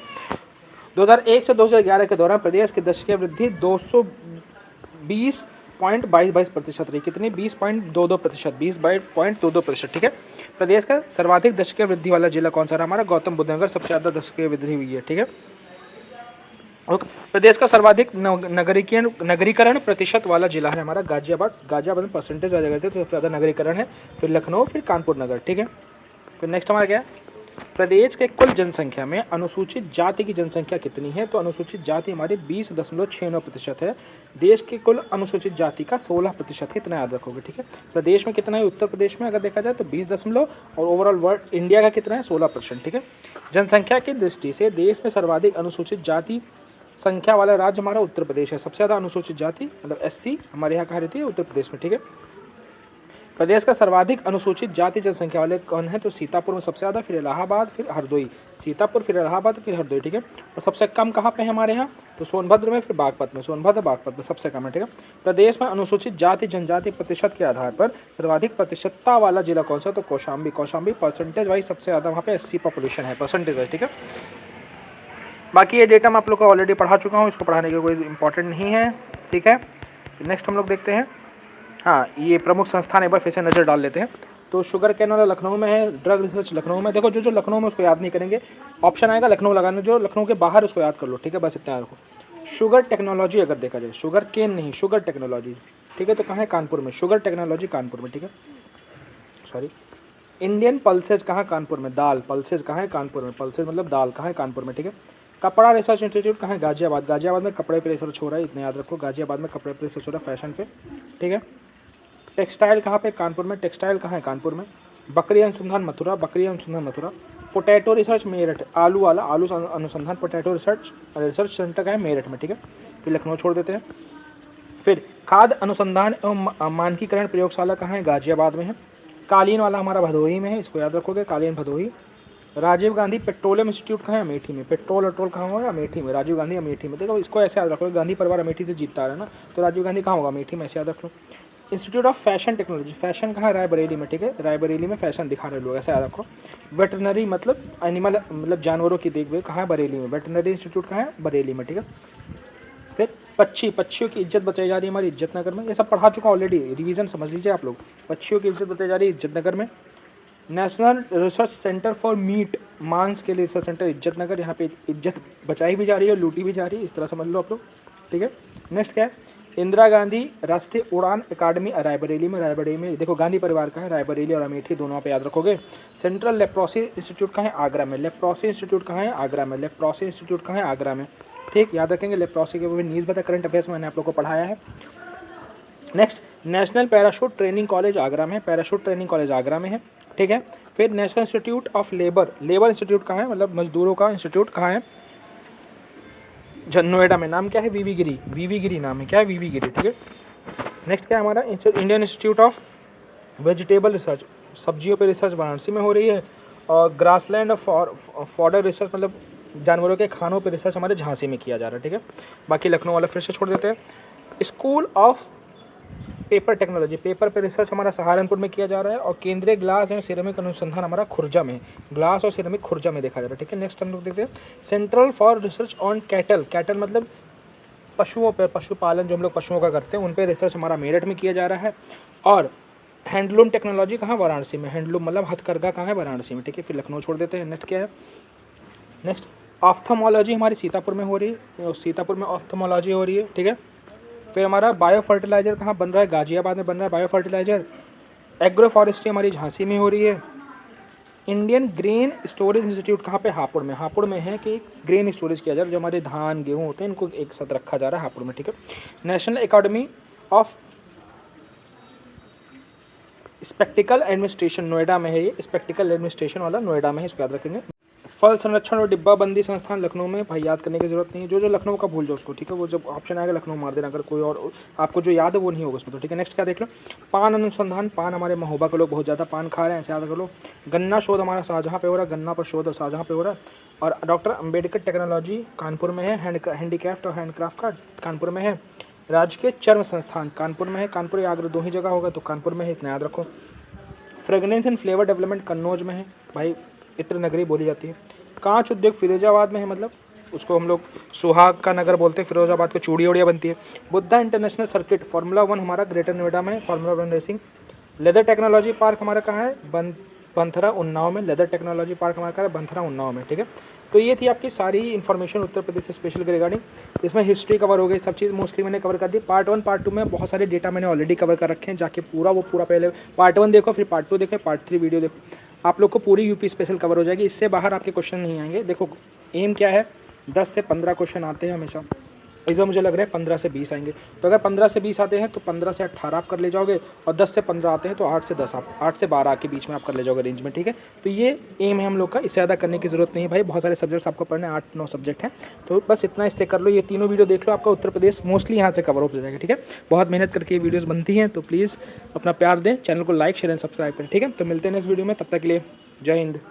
2001 से 2011 के दौरान प्रदेश की दशकीय वृद्धि 220.22% रही, कितनी, 20.22%, 20.22%, ठीक है। प्रदेश का सर्वाधिक दशकीय वृद्धि वाला जिला कौन सा रहा हमारा, गौतम बुद्ध नगर, सबसे ज़्यादा दशकीय वृद्धि हुई है, ठीक है। प्रदेश का सर्वाधिक नगरीकरण प्रतिशत वाला जिला है हमारा गाजियाबाद। गाजियाबाद में परसेंटेज आ जाएगा तो सबसे ज़्यादा नगरीकरण है, फिर लखनऊ, फिर कानपुर नगर, ठीक है। फिर नेक्स्ट हमारा क्या है, प्रदेश के कुल जनसंख्या में अनुसूचित जाति की जनसंख्या कितनी है, तो अनुसूचित जाति हमारी 20.69% है। देश के कुल अनुसूचित जाति का 16% है, इतना याद रखोगे, ठीक है। प्रदेश में कितना है, उत्तर प्रदेश में अगर देखा जाए तो 20 और ओवरऑल वर्ल्ड इंडिया का कितना है, 16%, ठीक है। जनसंख्या की दृष्टि से देश में सर्वाधिक अनुसूचित जाति संख्या वाला राज्य हमारा उत्तर प्रदेश है। सबसे ज़्यादा अनुसूचित जाति मतलब SC हमारे यहाँ कहाँ रहती है, उत्तर प्रदेश में, ठीक है। प्रदेश का सर्वाधिक अनुसूचित जाति जनसंख्या वाले कौन है, तो सीतापुर में सबसे ज़्यादा, फिर इलाहाबाद, फिर हरदोई। सीतापुर, फिर इलाहाबाद, फिर हरदोई, ठीक है। और सबसे कम कहाँ पे है हमारे यहाँ, तो सोनभद्र में, फिर बागपत में, सोनभद्र बागपत में सबसे कम है, ठीक है। प्रदेश में अनुसूचित जाति जनजाति प्रतिशत के आधार पर सर्वाधिक प्रतिशतता वाला जिला कौन सा, तो कौशाम्बी परसेंटेज वाइज सबसे ज़्यादा वहाँ पे SC पॉपुलेशन है, परसेंटेज वाइज, ठीक है। बाकी ये डेटा मैं आप लोग को ऑलरेडी पढ़ा चुका हूँ, इसको पढ़ाने की कोई इंपॉर्टेंट नहीं है, ठीक है। नेक्स्ट हम लोग देखते हैं, हाँ, ये प्रमुख संस्थान एक बार फिर से नज़र डाल लेते हैं। तो शुगर कैन वाला लखनऊ में है, ड्रग रिसर्च लखनऊ में। देखो जो लखनऊ में उसको याद नहीं करेंगे, ऑप्शन आएगा लखनऊ लगाने, जो लखनऊ के बाहर उसको याद कर लो, ठीक है, बस इतना रखो। शुगर टेक्नोलॉजी अगर देखा जाए, शुगर केन नहीं, शुगर टेक्नोलॉजी, ठीक है, तो कहाँ है, कानपुर में। शुगर टेक्नोलॉजी कानपुर में, ठीक है, सॉरी। इंडियन पल्सेज कहाँ, कानपुर में। दाल पल्सेज कहाँ है, कानपुर में। पल्सेज मतलब दाल, कहाँ है, कानपुर में, ठीक है। कपड़ा रिसर्च इंस्टीट्यूट कहाँ है, गाजियाबाद। गाजियाबाद में कपड़े पे रिसर्च हो रहा है, इतना याद रखो, गाजियाबाद में कपड़े पे रिसर्च हो रहा है, फैशन पे, ठीक है। टेक्सटाइल कहाँ पे, कानपुर में। टेक्सटाइल कहाँ है, कानपुर में। बकरी अनुसंधान मथुरा, बकरी अनुसंधान मथुरा। पोटैटो रिसर्च मेरठ, आलू वाला, आलू अनुसंधान पोटैटो रिसर्च सेंटर का है मेरठ में, ठीक है। फिर लखनऊ छोड़ देते हैं। फिर खाद्य अनुसंधान एवं मानकीकरण प्रयोगशाला कहाँ है, गाजियाबाद में है। कालीन वाला हमारा भदोही में है, इसको याद रखोगे, कालीन भदोही। राजीव गांधी पेट्रोलियम इंस्टीट्यूट कहाँ है, अमेठी में। पेट्रोल कहाँ होगा, अमेठी में। राजीव गांधी अमेठी में, देखो इसको ऐसे याद रखोगे, गांधी परिवार अमेठी से जीतता है ना, तो राजीव गांधी कहाँ होगा, अमेठी में, ऐसे याद रख लो। Institute of fashion technology, fashion कहाँ है, रायबरेली में, ठीक है, रायबरेली में फैशन दिखा रहे लोग, ऐसा याद रखो। वेटरनरी मतलब एनिमल मतलब जानवरों की देखभाल कहाँ है, बरेली में। वेटरनरी इंस्टीट्यूट कहाँ है, बरेली में, ठीक है। फिर पक्षियों की इज्जत बचाई जा रही है हमारी इज्जतनगर में, ये सब पढ़ा चुका ऑलरेडी, रिवीजन समझ लीजिए आप लोग। पक्षियों की इज्जत बचाई जा रही है इज्जतनगर में। National research centre for meet, मांस के लिए रिसर्च सेंटर इज्जतनगर, यहाँ पे इज्जत बचाई भी जा रही है और लूटी भी जा रही है, इस तरह समझ लो आप लोग, ठीक है। नेक्स्ट क्या है, इंदिरा गांधी राष्ट्रीय उड़ान अकादमी रायबरेली में। रायबरेली में देखो गांधी परिवार का है, रायबरेली और अमेठी दोनों पे याद रखोगे। सेंट्रल लेप्रोसी इंस्टीट्यूट कहाँ है, आगरा में। लेप्रोसी इंस्टीट्यूट कहाँ है, आगरा में। लेप्रोसी इंस्टीट्यूट कहाँ है, आगरा में। ठीक, याद रखेंगे लेप्रोसी के भी नीज बता करंट अफेयर्स में मैंने आप लोग को पढ़ाया है। Next national parachute training college Agra में है, पैराशूट ट्रेनिंग कॉलेज आगरा में है, ठीक है। फिर national institute of labour, labour institute कहाँ है, मतलब मजदूरों का इंस्टीट्यूट कहाँ है, नोएडा में। नाम क्या है, वीवी गिरी, वीवी गिरी नाम है, क्या है, वीवी गिरी, ठीक है। नेक्स्ट क्या है हमारा, Indian institute of vegetable research, सब्जियों पे रिसर्च वाराणसी में हो रही है। और ग्रासलैंड फॉडर रिसर्च, मतलब जानवरों के खानों पे रिसर्च हमारे झांसी में किया जा रहा है, ठीक है। बाकी लखनऊ वाला फिर से छोड़ देते हैं। School of paper technology, paper पे रिसर्च हमारा सहारनपुर में किया जा रहा है। और केंद्रीय ग्लास एवं सिरेमिक अनुसंधान हमारा खुर्जा में, ग्लास और सिरेमिक खुर्जा में देखा जा रहा है, ठीक है। नेक्स्ट हम लोग देखते हैं central for research on cattle, cattle मतलब पशुओं पर, पशुपालन जो हम लोग पशुओं का करते हैं उन पर रिसर्च हमारा मेरठ में किया जा रहा है। और हैंडलूम टेक्नोलॉजी कहाँ, वाराणसी में, हैंडलूम मतलब हथकरघा कहाँ है, वाराणसी में, ठीक है। फिर लखनऊ छोड़ देते हैं। नेक्स्ट क्या है, नेक्स्ट ऑफ्थोमोलॉजी हमारी सीतापुर में हो रही है, सीतापुर में ऑफ्थोमोलॉजी हो रही है, ठीक है। फिर हमारा बायो फर्टिलाइजर कहाँ बन रहा है, गाजियाबाद में बन रहा है बायो फर्टिलाइजर। एग्रो फॉरेस्ट्री हमारी झांसी में हो रही है। इंडियन ग्रेन स्टोरेज इंस्टीट्यूट कहाँ पे, हापुड़ में, हापुड़ में है कि ग्रेन स्टोरेज किया जा रहा है, जो हमारे धान गेहूँ होते हैं इनको एक साथ रखा जा रहा है हापुड़ में, ठीक है। National academy of spectacled administration Noida में है, ये स्पेक्टिकल एडमिनिस्ट्रेशन वाला नोएडा में है, इसको याद रखेंगे। फल संरक्षण और डिब्बाबंदी संस्थान लखनऊ में, भाई याद करने की जरूरत नहीं है, जो लखनऊ का भूल जाओ उसको, ठीक है। वो जब ऑप्शन आएगा लखनऊ मार देना, अगर कोई और आपको जो याद है वो नहीं होगा उसमें, तो ठीक है। नेक्स्ट क्या देख लो, पान अनुसंधान, पान हमारे महोबा के लोग बहुत ज़्यादा पान खा रहे हैं, ऐसे याद कर लो। गन्ना शोध हमारा शाहजहाँ पे हो रहा है, गन्ना पर शोध शाहजहाँ पे हो रहा है। और डॉक्टर अम्बेडकर टेक्नोलॉजी कानपुर में है, हैंडीक्राफ्ट और हैंडक्राफ्ट का कानपुर में है। राजकीय चर्म संस्थान कानपुर में है, कानपुर या आगरा दो ही जगह होगा, तो कानपुर में है, इतना याद रखो। Fragrance and flavour development Kannauj में है, भाई इत्र नगरी बोली जाती है। कांच उद्योग फिरोजाबाद में है, मतलब उसको हम लोग सुहाग का नगर बोलते हैं, फिरोजाबाद को चूड़ी उड़िया बनती है। बुद्धा इंटरनेशनल सर्किट फार्मूला 1 हमारा ग्रेटर नोएडा में, formula 1 racing. Leather technology park हमारा कहाँ है, बंथरा उन्नाव में, लेदर टेक्नोलॉजी पार्क हमारा कहाँ है, बंथरा उन्नाव में, ठीक है। तो ये थी आपकी सारी इन्फॉर्मेशन उत्तर प्रदेश से स्पेशल के रिगार्डिंग। इसमें हिस्ट्री कवर हो गई, सब चीज़ मोस्टली मैंने कवर कर दी। पार्ट 1 पार्ट 2 में बहुत सारे डेटा मैंने ऑलरेडी कवर कर रखे हैं, जाके पूरा पहले पार्ट 1 देखो, फिर पार्ट 2 देखो, पार्ट 3 वीडियो देखो, आप लोग को पूरी यूपी स्पेशल कवर हो जाएगी। इससे बाहर आपके क्वेश्चन नहीं आएंगे। देखो एम क्या है, 10 से 15 क्वेश्चन आते हैं हमेशा, इसमें मुझे लग रहा है 15 से 20 आएंगे। तो अगर 15 से 20 आते हैं तो 15 से 18 आप कर ले जाओगे, और 10 से 15 आते हैं तो 8 से 10 आप 8 से 12 के बीच में आप कर ले जाओगे रेंज में, ठीक है। तो ये एम है हम लोग का, इससे ज़्यादा करने की जरूरत नहीं है भाई, बहुत सारे सब्जेक्ट्स आपको पढ़ने, 8-9 सब्जेक्ट हैं, तो बस इतना इससे कर लो। ये तीनों वीडियो देख लो, आपका उत्तर प्रदेश मोस्टली यहाँ से कवर हो जाएगा, ठीक है। बहुत मेहनत करके ये वीडियोज़ बनती हैं, तो प्लीज़ अपना प्यार दें, चैनल को लाइक शेयर एंड सब्सक्राइब करें, ठीक है। तो मिलते हैं नेक्स्ट वीडियो में, तब तक के लिए जय हिंद।